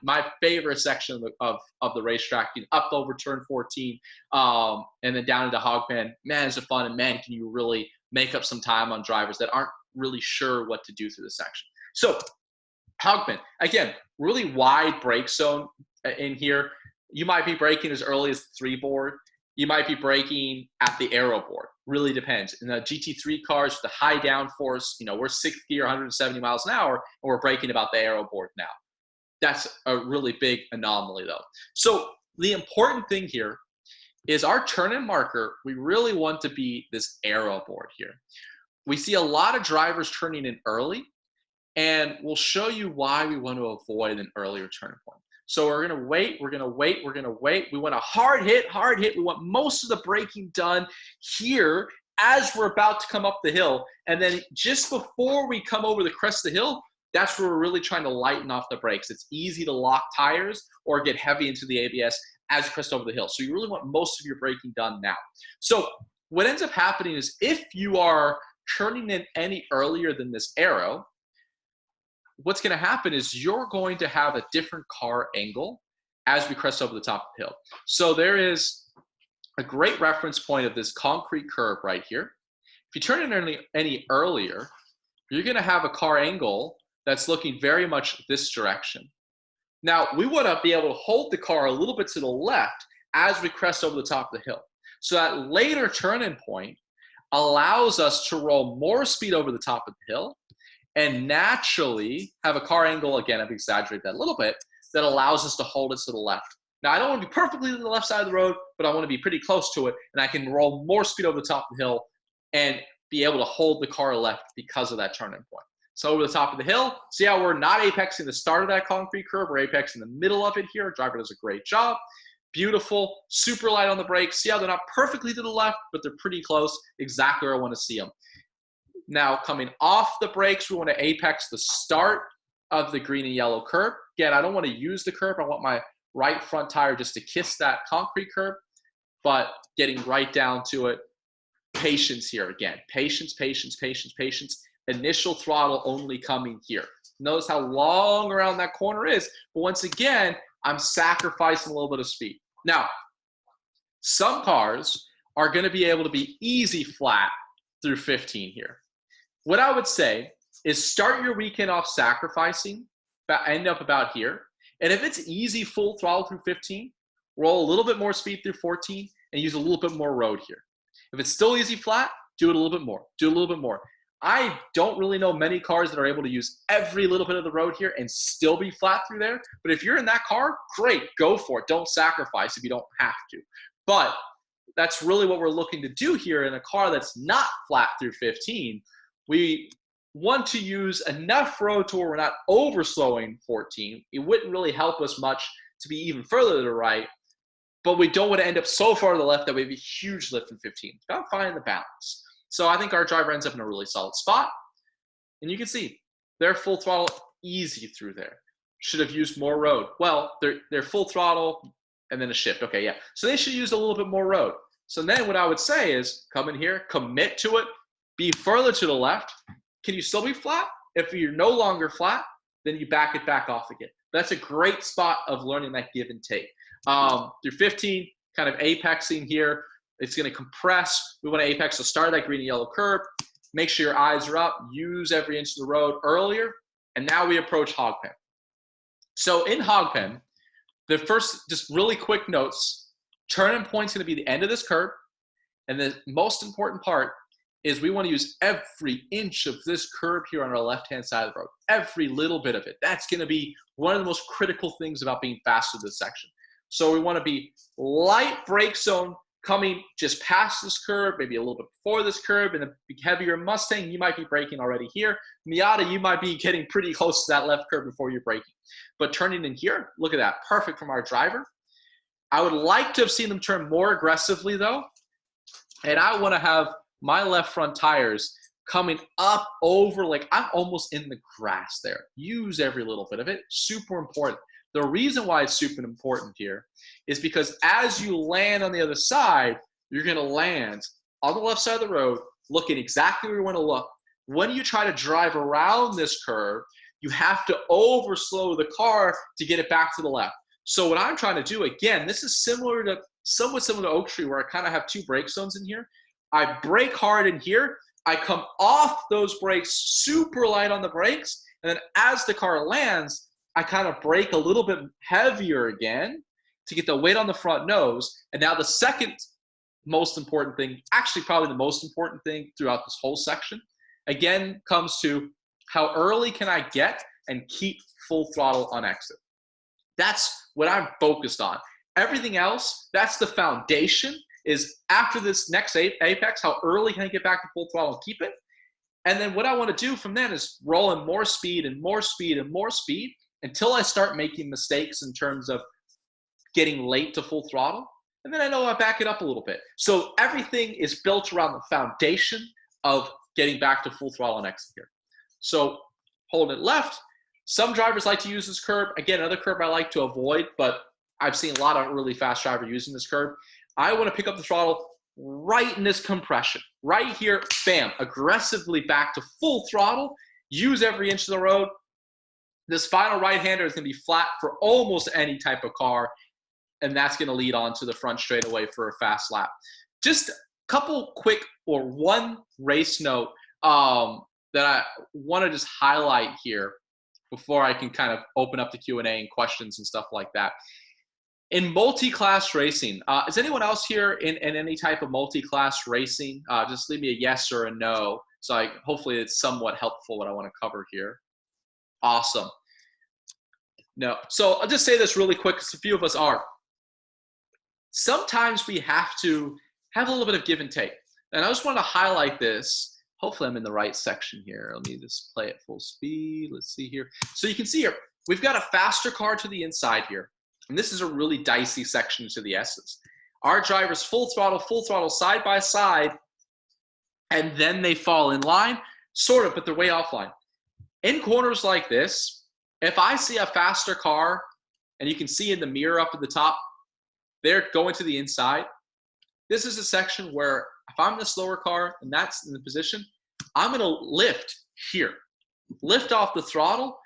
favorite section of the racetrack. Up over turn 14 and then down into Hogpen. Man, is it fun, and man, can you really make up some time on drivers that aren't really sure what to do through this section. So Hogpen, again, really wide brake zone in here. You might be braking as early as the 3 board. You might be braking at the aero board. Really depends. In the GT3 cars, the high downforce, we're 6th gear, 170 miles an hour, and we're braking about the aero board now. That's a really big anomaly, though. So the important thing here is our turn-in marker, we really want to be this aero board here. We see a lot of drivers turning in early, and we'll show you why we want to avoid an earlier turning point. So we're going to wait. We want a hard hit. We want most of the braking done here as we're about to come up the hill. And then just before we come over the crest of the hill, that's where we're really trying to lighten off the brakes. It's easy to lock tires or get heavy into the ABS as you crest over the hill. So you really want most of your braking done now. So what ends up happening is if you are turning in any earlier than this arrow, what's going to happen is you're going to have a different car angle as we crest over the top of the hill. So there is a great reference point of this concrete curb right here. If you turn in any earlier, you're going to have a car angle that's looking very much this direction. Now, we want to be able to hold the car a little bit to the left as we crest over the top of the hill. So that later turn-in point allows us to roll more speed over the top of the hill and naturally have a car angle, again, I've exaggerated that a little bit, that allows us to hold it to the left. Now, I don't want to be perfectly to the left side of the road, but I want to be pretty close to it, and I can roll more speed over the top of the hill and be able to hold the car left because of that turn-in point. So over the top of the hill, see how we're not apexing the start of that concrete curb, we're apexing the middle of it here. Driver does a great job. Beautiful, super light on the brakes. See how they're not perfectly to the left, but they're pretty close, exactly where I want to see them. Now, coming off the brakes, we want to apex the start of the green and yellow curb. Again, I don't want to use the curb. I want my right front tire just to kiss that concrete curb, but getting right down to it. Patience here again. Patience, patience, patience, patience. Initial throttle only coming here. Notice how long around that corner is, but once again, I'm sacrificing a little bit of speed. Now, some cars are going to be able to be easy flat through 15 here. What I would say is start your weekend off sacrificing, end up about here. And if it's easy full throttle through 15, roll a little bit more speed through 14 and use a little bit more road here. If it's still easy flat, do it a little bit more. Do a little bit more. I don't really know many cars that are able to use every little bit of the road here and still be flat through there. But if you're in that car, great, go for it. Don't sacrifice if you don't have to. But that's really what we're looking to do here in a car that's not flat through 15. We want to use enough road to where we're not overslowing 14. It wouldn't really help us much to be even further to the right, but we don't want to end up so far to the left that we have a huge lift in 15. Got to find the balance. So I think our driver ends up in a really solid spot. And you can see they're full throttle easy through there. Should have used more road. Well, they're full throttle and then a shift. Okay, yeah. So they should use a little bit more road. So then what I would say is come in here, commit to it, be further to the left. Can you still be flat? If you're no longer flat, then you back it back off again. That's a great spot of learning that give and take. Through 15, kind of apexing here. It's going to compress. We want to apex the start of that green and yellow curb. Make sure your eyes are up. Use every inch of the road earlier. And now we approach hog pen. So in hog pen, the first, just really quick notes, turn-in point's going to be the end of this curb. And the most important part is we want to use every inch of this curb here on our left-hand side of the road. Every little bit of it. That's going to be one of the most critical things about being fast through this section. So we want to be light brake zone coming just past this curb, maybe a little bit before this curb. And a heavier Mustang, you might be braking already here. Miata, you might be getting pretty close to that left curb before you're braking. But turning in here, look at that. Perfect from our driver. I would like to have seen them turn more aggressively though. And I want to have my left front tires coming up over, like I'm almost in the grass there. Use every little bit of it. Super important. The reason why it's super important here is because as you land on the other side, you're going to land on the left side of the road, looking exactly where you want to look. When you try to drive around this curve, you have to overslow the car to get it back to the left. So what I'm trying to do, again, this is somewhat similar to Oak Tree, where I kind of have two brake zones in here. I brake hard in here. I come off those brakes, super light on the brakes. And then as the car lands, I kind of brake a little bit heavier again to get the weight on the front nose. And now the second most important thing, actually probably the most important thing throughout this whole section, again, comes to how early can I get and keep full throttle on exit. That's what I'm focused on. Everything else, that's the foundation, is after this next apex, how early can I get back to full throttle and keep it? And then what I want to do from then is roll in more speed and more speed and more speed until I start making mistakes in terms of getting late to full throttle. And then I know I back it up a little bit. So everything is built around the foundation of getting back to full throttle and exit here. So holding it left. Some drivers like to use this curb. Again, another curb I like to avoid, but I've seen a lot of really fast drivers using this curb. I want to pick up the throttle right in this compression. Right here, bam, aggressively back to full throttle. Use every inch of the road. This final right-hander is going to be flat for almost any type of car, and that's going to lead on to the front straightaway for a fast lap. Just a couple quick, or one race note that I want to just highlight here before I can kind of open up the Q&A and questions and stuff like that. In multi-class racing, is anyone else here in any type of multi-class racing? Just leave me a yes or a no. So hopefully it's somewhat helpful what I want to cover here. Awesome. No. So I'll just say this really quick because a few of us are. Sometimes we have to have a little bit of give and take. And I just want to highlight this. Hopefully I'm in the right section here. Let me just play at full speed. Let's see here. So you can see here, we've got a faster car to the inside here. And this is a really dicey section to the S's. Our drivers full throttle, side by side, and then they fall in line, sort of, but they're way offline. In corners like this, if I see a faster car, and you can see in the mirror up at the top, they're going to the inside. This is a section where if I'm the slower car and that's in the position, I'm going to lift here. Lift off the throttle,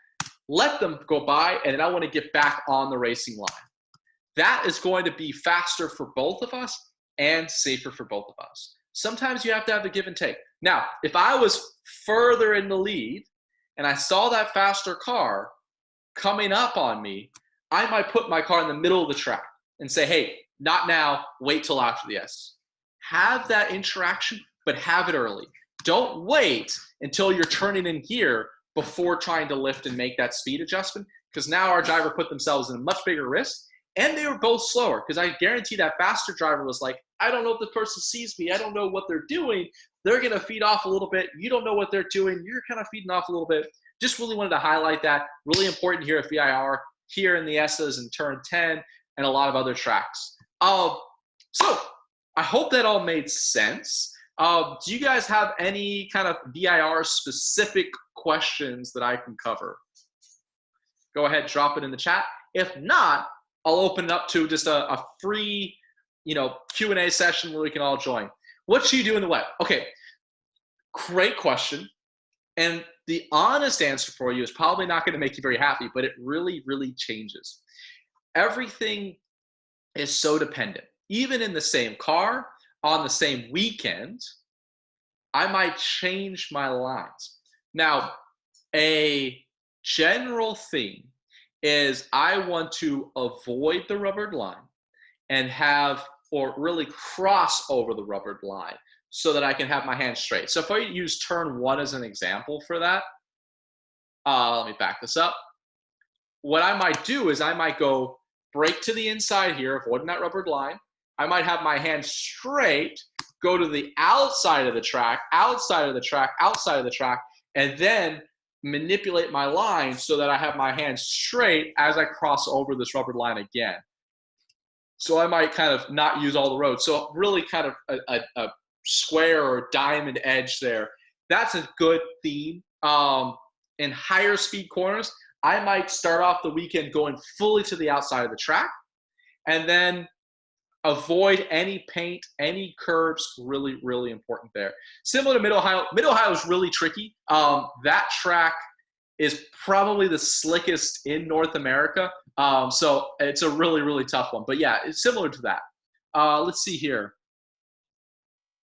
let them go by, and then I want to get back on the racing line. That is going to be faster for both of us and safer for both of us. Sometimes you have to have a give and take. Now, if I was further in the lead and I saw that faster car coming up on me, I might put my car in the middle of the track and say, hey, not now, wait till after the S. Have that interaction, but have it early. Don't wait until you're turning in gear before trying to lift and make that speed adjustment, because now our driver put themselves in a much bigger risk, and they were both slower, because I guarantee that faster driver was like, I don't know if the person sees me, I don't know what they're doing, they're going to feed off a little bit, you don't know what they're doing, you're kind of feeding off a little bit. Just really wanted to highlight that. Really important here at VIR, here in the S's and turn 10, and a lot of other tracks. So I hope that all made sense. Do you guys have any kind of VIR specific questions that I can cover? Go ahead, drop it in the chat. If not, I'll open it up to just a free, Q&A session where we can all join. What should you do in the web? Okay, great question. And the honest answer for you is probably not going to make you very happy, but it really, really changes. Everything is so dependent. Even in the same car, on the same weekend, I might change my lines. Now, a general theme is I want to avoid the rubbered line and have, or really cross over the rubbered line so that I can have my hands straight. So if I use turn 1 as an example for that, let me back this up. What I might do is I might go brake to the inside here, avoiding that rubbered line. I might have my hands straight, go to the outside of the track, outside of the track, outside of the track, and then manipulate my line so that I have my hands straight as I cross over this rubbered line again. So I might kind of not use all the road. So really kind of a square or diamond edge there. That's a good theme. In higher speed corners, I might start off the weekend going fully to the outside of the track and then avoid any paint, any curbs, really, really important there. Similar to Mid-Ohio. Mid-Ohio is really tricky. That track is probably the slickest in North America. So it's a really, really tough one. But yeah, it's similar to that. Let's see here.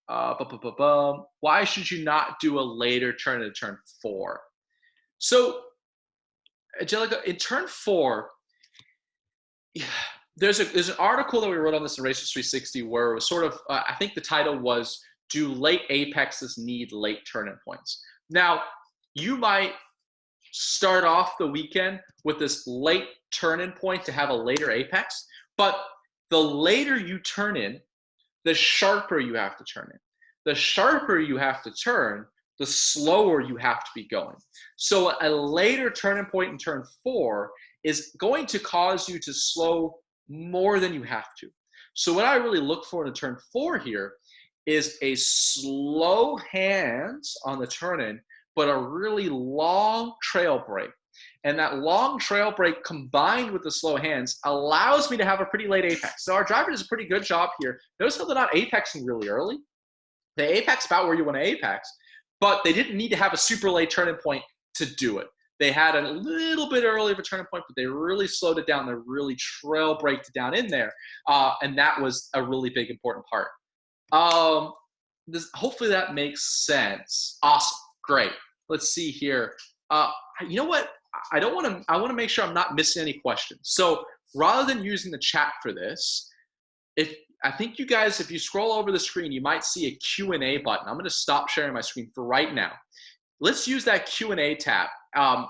Why should you not do a later turn into turn 4? So, Angelica, in turn 4, there's an article that we wrote on this in Racers 360 where it was sort of, I think the title was, do late apexes need late turn-in points? Now, you might start off the weekend with this late turn-in point to have a later apex, but the later you turn in, the sharper you have to turn in. The sharper you have to turn, the slower you have to be going. So a later turn-in point in turn 4 is going to cause you to slow more than you have to. So what I really look for in turn 4 here is a slow hands on the turn-in, but a really long trail brake. And that long trail break combined with the slow hands allows me to have a pretty late apex. So our driver does a pretty good job here. Notice how they're not apexing really early. They apex about where you want to apex, but they didn't need to have a super late turning point to do it. They had a little bit early of a turning point, but they really slowed it down. They really trail braked it down in there. And that was a really big, important part. Hopefully that makes sense. Awesome. Great. Let's see here. You know what? I want to make sure I'm not missing any questions. So rather than using the chat for this, I think you guys, if you scroll over the screen, you might see a Q&A button. I'm going to stop sharing my screen for right now. Let's use that Q&A tab.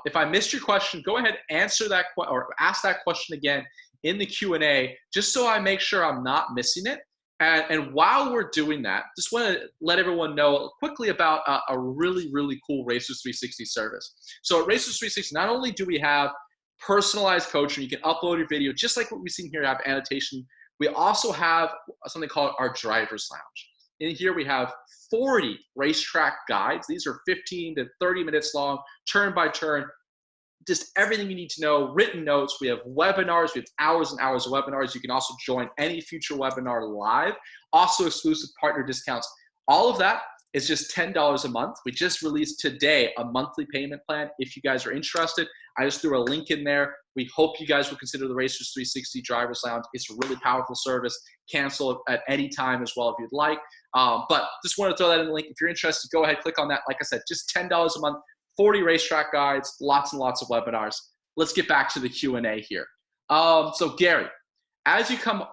If I missed your question, go ahead, answer that or ask that question again in the Q&A, just so I make sure I'm not missing it. And while we're doing that, just want to let everyone know quickly about a really, really cool Racers 360 service. So at Racers 360, not only do we have personalized coaching, you can upload your video, just like what we've seen here, have annotation. We also have something called our Driver's Lounge. In here, we have 40 racetrack guides. These are 15 to 30 minutes long, turn by turn, just everything you need to know, written notes. We have webinars. We have hours and hours of webinars. You can also join any future webinar live. Also exclusive partner discounts. All of that is just $10 a month. We just released today a monthly payment plan. If you guys are interested, I just threw a link in there. We hope you guys will consider the Racers 360 Driver's Lounge. It's a really powerful service. Cancel at any time as well if you'd like. But just want to throw that in the link. If you're interested, go ahead, click on that. Like I said, just $10 a month. 40 racetrack guides, lots and lots of webinars. Let's get back to the Q&A here. So Gary, as you come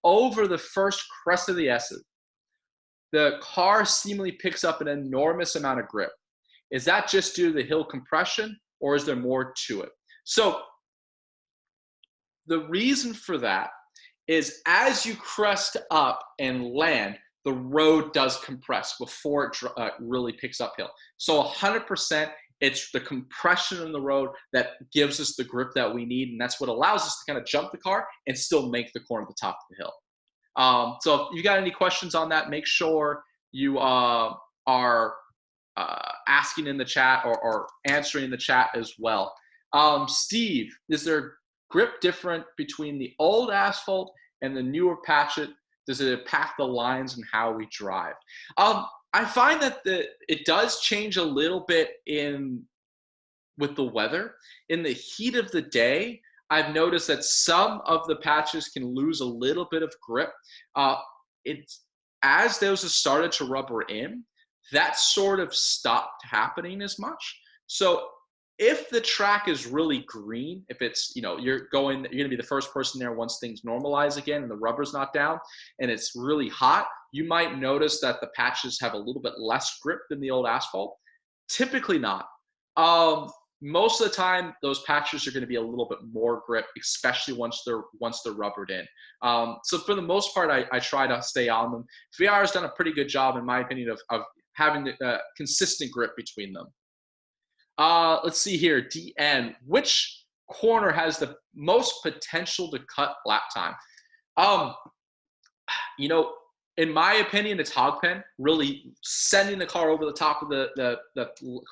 over the first crest of the S's, the car seemingly picks up an enormous amount of grip. Is that just due to the hill compression, or is there more to it? So the reason for that is as you crest up and land, the road does compress before it really picks uphill. So 100%, it's the compression in the road that gives us the grip that we need, and that's what allows us to kind of jump the car and still make the corner at the top of the hill. So if you got any questions on that, make sure you are asking in the chat or answering in the chat as well. Steve, is there grip different between the old asphalt and the newer patch it? Does it impact the lines and how we drive? I find that it does change a little bit with the weather. In the heat of the day, I've noticed that some of the patches can lose a little bit of grip. As those have started to rubber in, that sort of stopped happening as much. So if the track is really green, if it's, you're going to be the first person there once things normalize again and the rubber's not down and it's really hot, you might notice that the patches have a little bit less grip than the old asphalt. Typically not. Most of the time, those patches are going to be a little bit more grip, especially once they're rubbered in. So for the most part, I try to stay on them. VIR has done a pretty good job, in my opinion, of having the consistent grip between them. Let's see here. DN, which corner has the most potential to cut lap time? In my opinion, it's Hogpen, really sending the car over the top of the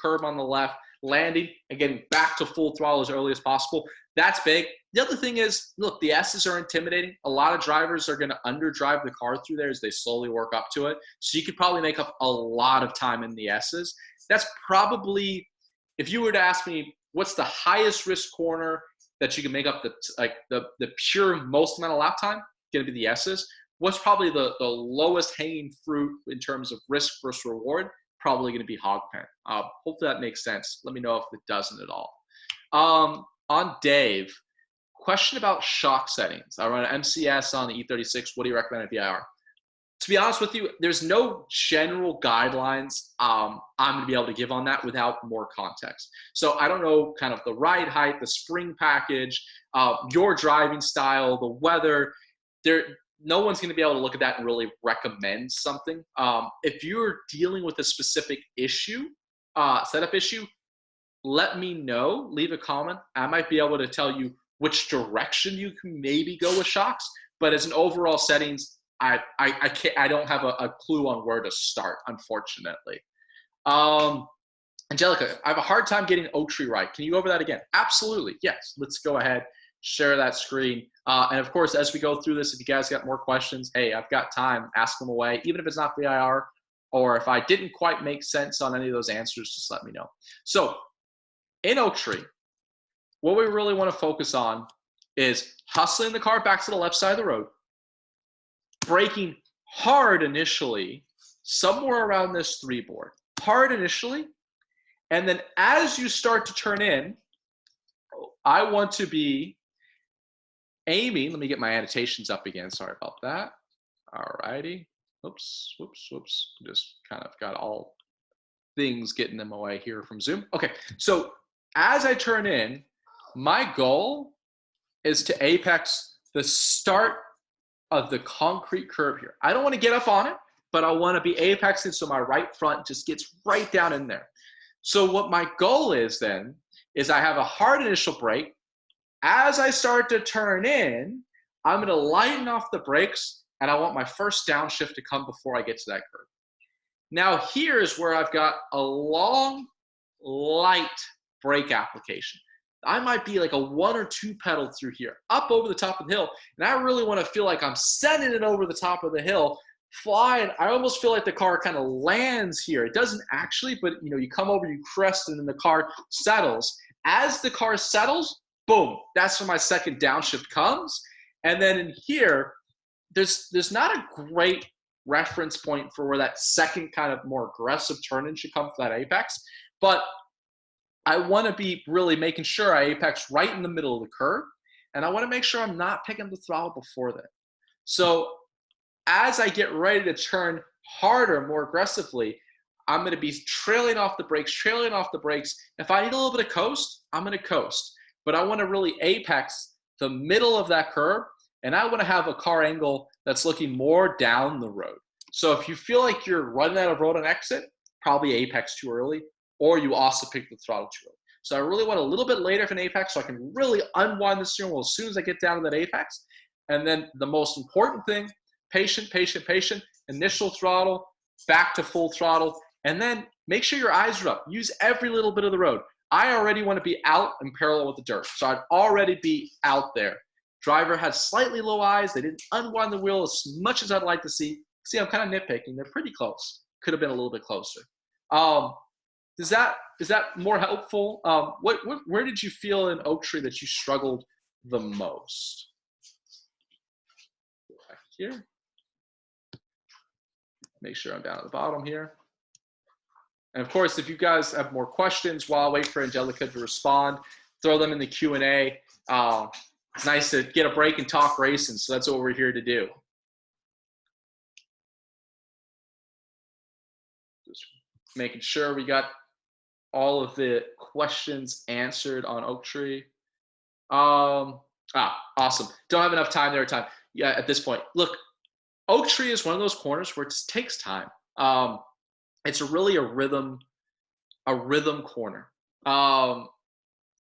curb on the left, landing, and getting back to full throttle as early as possible. That's big. The other thing is, look, the S's are intimidating. A lot of drivers are going to underdrive the car through there as they slowly work up to it. So you could probably make up a lot of time in the S's. That's probably, if you were to ask me, what's the highest risk corner that you can make up the pure most amount of lap time? Going to be the S's. What's probably the lowest hanging fruit in terms of risk versus reward? Probably going to be Hogpen. Hopefully that makes sense. Let me know if it doesn't at all. On Dave, question about shock settings. I run an MCS on the E36. What do you recommend at VIR? To be honest with you, there's no general guidelines I'm going to be able to give on that without more context. So I don't know kind of the ride height, the spring package, your driving style, the weather. No one's going to be able to look at that and really recommend something. If you're dealing with a specific issue, setup issue, let me know. Leave a comment. I might be able to tell you which direction you can maybe go with shocks. But as an overall settings, I don't have a clue on where to start, unfortunately. Angelica, I have a hard time getting oak tree right. Can you go over that again? Absolutely. Yes. Let's go ahead, share that screen. And of course, as we go through this, if you guys got more questions, hey, I've got time. Ask them away. Even if it's not VIR, or if I didn't quite make sense on any of those answers, just let me know. So in oak tree, what we really want to focus on is hustling the car back to the left side of the road, braking hard initially, somewhere around this 3 board. Hard initially, and then as you start to turn in, I want to be aiming. Let me get my annotations up again. Sorry about that. All righty. Oops. Just kind of got all things getting in my way here from Zoom. Okay, so as I turn in, my goal is to apex the start of the concrete curve here. I don't want to get up on it, but I want to be apexing so my right front just gets right down in there. So what my goal is then is I have a hard initial brake. As I start to turn in, I'm going to lighten off the brakes, and I want my first downshift to come before I get to that curve. Now here's where I've got a long, light brake application. I might be like a 1 or 2 pedal through here, up over the top of the hill, and I really want to feel like I'm sending it over the top of the hill, flying. I almost feel like the car kind of lands here. It doesn't actually, but you come over, you crest, and then the car settles. As the car settles, boom, that's when my second downshift comes. And then in here, there's not a great reference point for where that second kind of more aggressive turn-in should come for that apex, but I want to be really making sure I apex right in the middle of the curve, and I want to make sure I'm not picking the throttle before that. So as I get ready to turn harder, more aggressively, I'm going to be trailing off the brakes. If I need a little bit of coast, I'm going to coast. But I want to really apex the middle of that curve, and I want to have a car angle that's looking more down the road. So if you feel like you're running out of road on exit, probably apex too early, or you also pick the throttle too early. So I really want a little bit later of an apex so I can really unwind the steering wheel as soon as I get down to that apex. And then the most important thing, patient, initial throttle, back to full throttle, and then make sure your eyes are up. Use every little bit of the road. I already want to be out and parallel with the dirt, so I'd already be out there. Driver had slightly low eyes. They didn't unwind the wheel as much as I'd like to see. See, I'm kind of nitpicking. They're pretty close. Could have been a little bit closer. Is that more helpful? Where did you feel in oak tree that you struggled the most? Back here. Make sure I'm down at the bottom here. And of course, if you guys have more questions while I wait for Angelica to respond, throw them in the Q&A. It's nice to get a break and talk racing, so that's what we're here to do. Just making sure we got all of the questions answered on oak tree. Awesome. Don't have enough time there. Yeah, at this point. Look, oak tree is one of those corners where it just takes time. It's really a rhythm corner.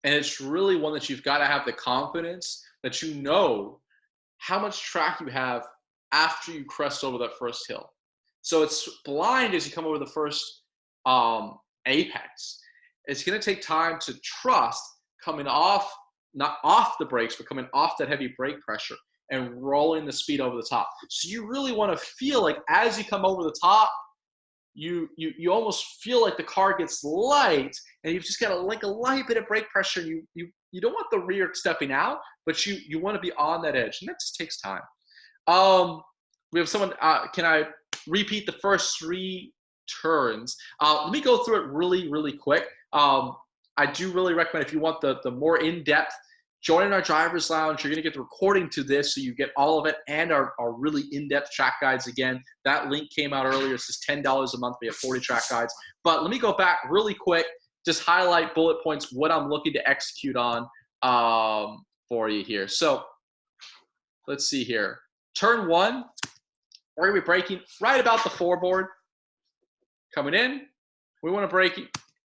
And it's really one that you've got to have the confidence that you know how much track you have after you crest over that first hill. So it's blind as you come over the first apex. It's going to take time to trust coming off, not off the brakes, but coming off that heavy brake pressure and rolling the speed over the top. So you really want to feel like as you come over the top, you almost feel like the car gets light, and you've just got a light bit of brake pressure. You don't want the rear stepping out, but you want to be on that edge, and that just takes time. We have someone. Can I repeat the first 3 turns? Let me go through it really quick. I do really recommend, if you want the more in-depth, join our driver's lounge. You're going to get the recording to this, so you get all of it, and our really in-depth track guides. Again, that link came out earlier. It's just $10 a month. We have 40 track guides. But let me go back really quick, just highlight bullet points, what I'm looking to execute on for you here. So let's see here. Turn 1, we're going to be braking right about the 4 board. Coming in, we want to brake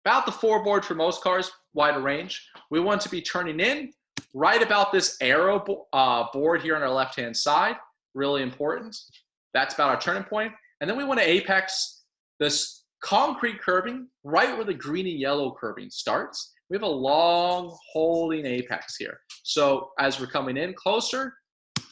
about the 4 board for most cars, wider range. We want to be turning in right about this arrow board here on our left-hand side. Really important. That's about our turning point. And then we want to apex this concrete curbing, right where the green and yellow curbing starts, we have a long holding apex here. So as we're coming in closer,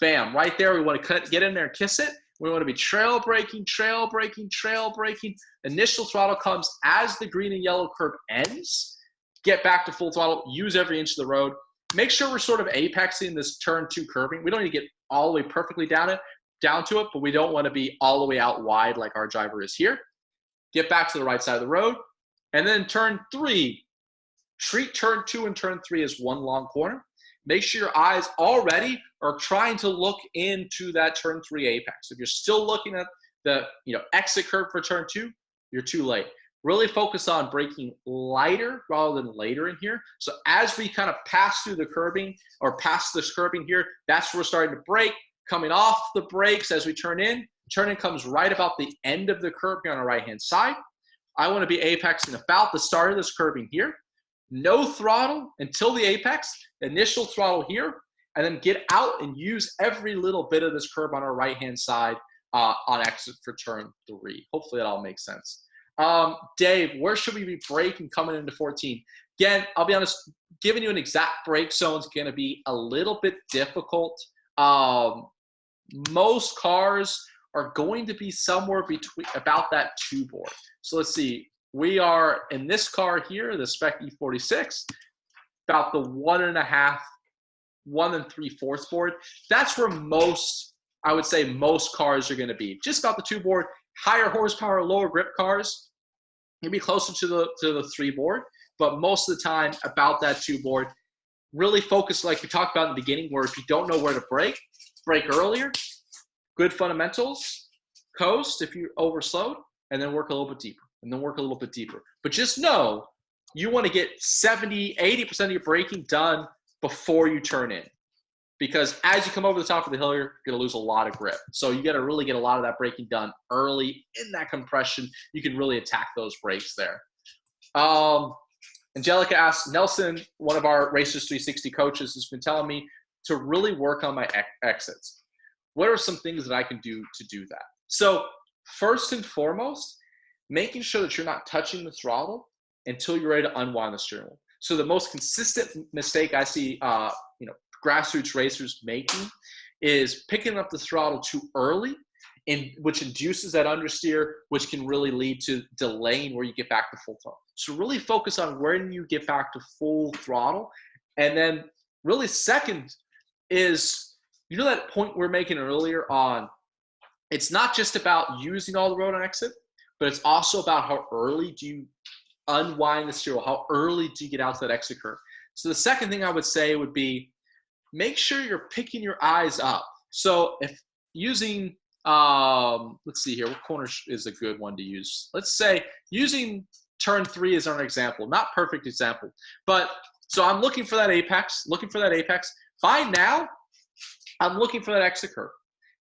bam, right there, we want to get in there and kiss it. We want to be trail braking, trail braking, trail braking. Initial throttle comes as the green and yellow curb ends. Get back to full throttle, use every inch of the road. Make sure we're sort of apexing this turn 2 curbing. We don't need to get all the way perfectly down to it, but we don't want to be all the way out wide like our driver is here. Get back to the right side of the road. And then turn 3, treat turn 2 and turn 3 as one long corner. Make sure your eyes already are trying to look into that turn 3 apex. If you're still looking at the exit curve for turn 2, you're too late. Really focus on braking lighter rather than later in here. So as we kind of pass through the curbing or pass this curbing here, that's where we're starting to brake. Coming off the brakes as we turn in. Turn in comes right about the end of the curb here on the right-hand side. I want to be apexing about the start of this curbing here. No throttle until the apex, initial throttle here, and then get out and use every little bit of this curb on our right-hand side on exit for turn 3. Hopefully that all makes sense. Dave, where should we be braking coming into 14? Again, I'll be honest, giving you an exact brake zone is going to be a little bit difficult. Most cars are going to be somewhere between about that 2 board. So let's see. We are in this car here, the Spec E46, about the 1.5, 1 3/4 board. That's where I would say most cars are going to be. Just about the 2 board. Higher horsepower, lower grip cars, you'll be closer to the 3 board, but most of the time about that 2 board. Really focus, like we talked about in the beginning, where if you don't know where to brake earlier. Good fundamentals, coast if you overslowed, and then work a little bit deeper, and then work a little bit deeper. But just know you want to get 70, 80% of your braking done before you turn in. Because as you come over the top of the hill, you're going to lose a lot of grip. So you got to really get a lot of that braking done early in that compression. You can really attack those brakes there. Angelica asks, Nelson, one of our Racers 360 coaches, has been telling me to really work on my exits. What are some things that I can do to do that? So first and foremost, making sure that you're not touching the throttle until you're ready to unwind the steering wheel. So the most consistent mistake I see grassroots racers making is picking up the throttle too early, which induces that understeer, which can really lead to delaying where you get back to full throttle. So really focus on when you get back to full throttle. And then really second is, that point we were making earlier on, it's not just about using all the road on exit, but it's also about how early do you unwind the steering wheel, how early do you get out to that exit curve. So the second thing I would say would be, make sure you're picking your eyes up. So if using, let's see here, what corner is a good one to use? Let's say using turn 3 as our example, not perfect example, but so I'm looking for that apex, By now, I'm looking for that exit curve.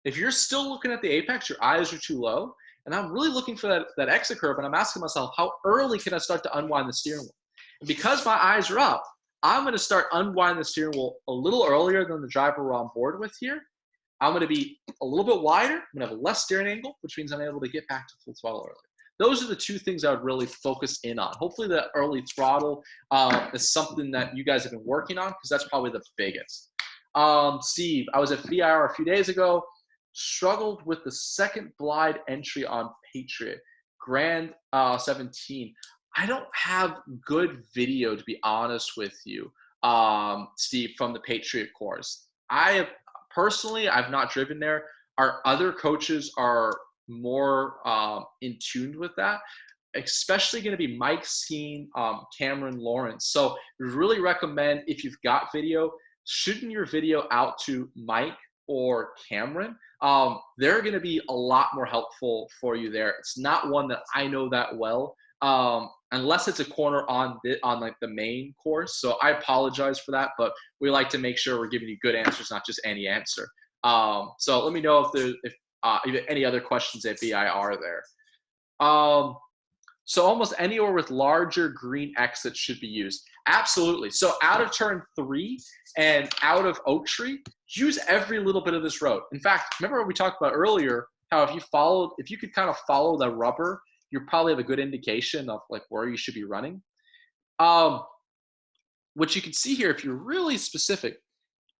If you're still looking at the apex, your eyes are too low, and I'm really looking for that exit curve, and I'm asking myself, how early can I start to unwind the steering wheel? And because my eyes are up, I'm going to start unwinding the steering wheel a little earlier than the driver we're on board with here. I'm going to be a little bit wider. I'm going to have a less steering angle, which means I'm able to get back to full throttle earlier. Those are the 2 things I would really focus in on. Hopefully the early throttle is something that you guys have been working on, because that's probably the biggest. Steve, I was at VIR a few days ago, struggled with the second glide entry on Patriot, Grand 17. I don't have good video, to be honest with you, Steve, from the Patriot course. I've not driven there. Our other coaches are more in tune with that, especially going to be Mike Skeen, Cameron Lawrence. So we really recommend, if you've got video, shooting your video out to Mike or Cameron. They're going to be a lot more helpful for you there. It's not one that I know that well. Unless it's a corner on like the main course. So I apologize for that, but we like to make sure we're giving you good answers, not just any answer. So let me know if there's any other questions at VIR there. So almost anywhere with larger green exits should be used. Absolutely. So out of turn 3 and out of Oak Tree, use every little bit of this road. In fact, remember what we talked about earlier, how if you could kind of follow the rubber you probably have a good indication of like where you should be running. Um, what you can see here, if you're really specific,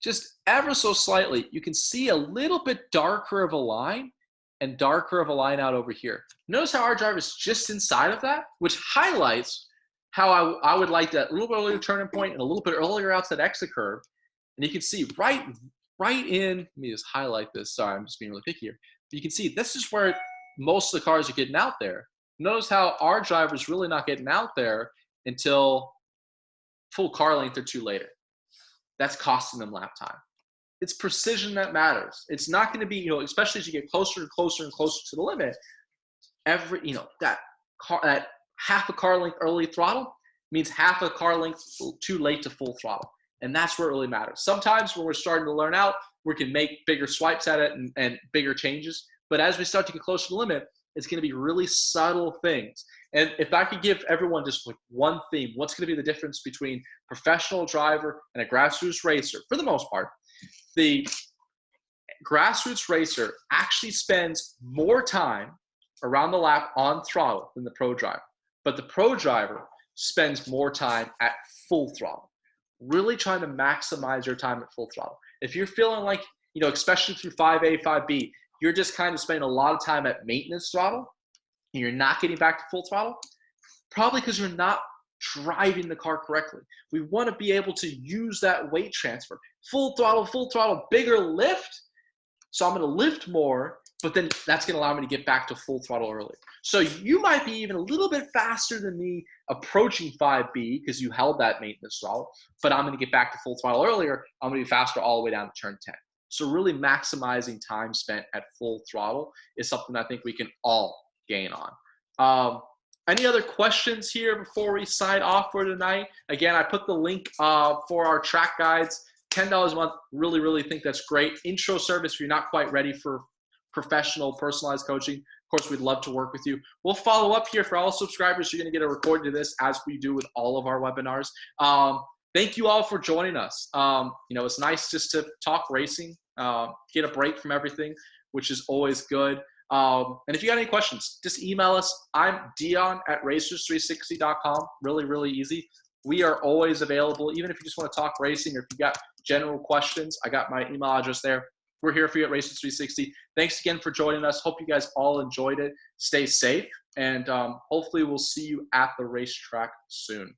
just ever so slightly, you can see a little bit darker of a line and darker of a line out over here. Notice how our driver is just inside of that, which highlights how I would like that little bit earlier turning point and a little bit earlier out to that exit curve. And you can see right in, let me just highlight this. Sorry, I'm just being really picky here. But you can see this is where most of the cars are getting out there. Notice how our driver is really not getting out there until full car length or two later. That's costing them lap time. It's precision that matters. It's not going to be, especially as you get closer and closer and closer to the limit, that half a car length early throttle means half a car length too late to full throttle. And that's where it really matters. Sometimes when we're starting to learn out, we can make bigger swipes at it and bigger changes. But as we start to get closer to the limit, it's going to be really subtle things. And if I could give everyone just like one theme, what's going to be the difference between professional driver and a grassroots racer? For the most part, the grassroots racer actually spends more time around the lap on throttle than the pro driver. But the pro driver spends more time at full throttle, really trying to maximize your time at full throttle. If you're feeling like, especially through 5A, 5B, you're just kind of spending a lot of time at maintenance throttle and you're not getting back to full throttle, probably because you're not driving the car correctly. We want to be able to use that weight transfer. Full throttle, bigger lift. So I'm going to lift more, but then that's going to allow me to get back to full throttle early. So you might be even a little bit faster than me approaching 5B because you held that maintenance throttle, but I'm going to get back to full throttle earlier. I'm going to be faster all the way down to turn 10. So really maximizing time spent at full throttle is something I think we can all gain on. Any other questions here before we sign off for tonight? Again, I put the link for our track guides, $10 a month. Really, really think that's great. Intro service if you're not quite ready for professional personalized coaching. Of course, we'd love to work with you. We'll follow up here for all subscribers. You're going to get a recording of this as we do with all of our webinars. Thank you all for joining us. It's nice just to talk racing, get a break from everything, which is always good. And if you got any questions, just email us. I'm Dion@racers360.com. Really, really easy. We are always available, even if you just want to talk racing or if you got general questions. I got my email address there. We're here for you at Racers360. Thanks again for joining us. Hope you guys all enjoyed it. Stay safe, and hopefully we'll see you at the racetrack soon.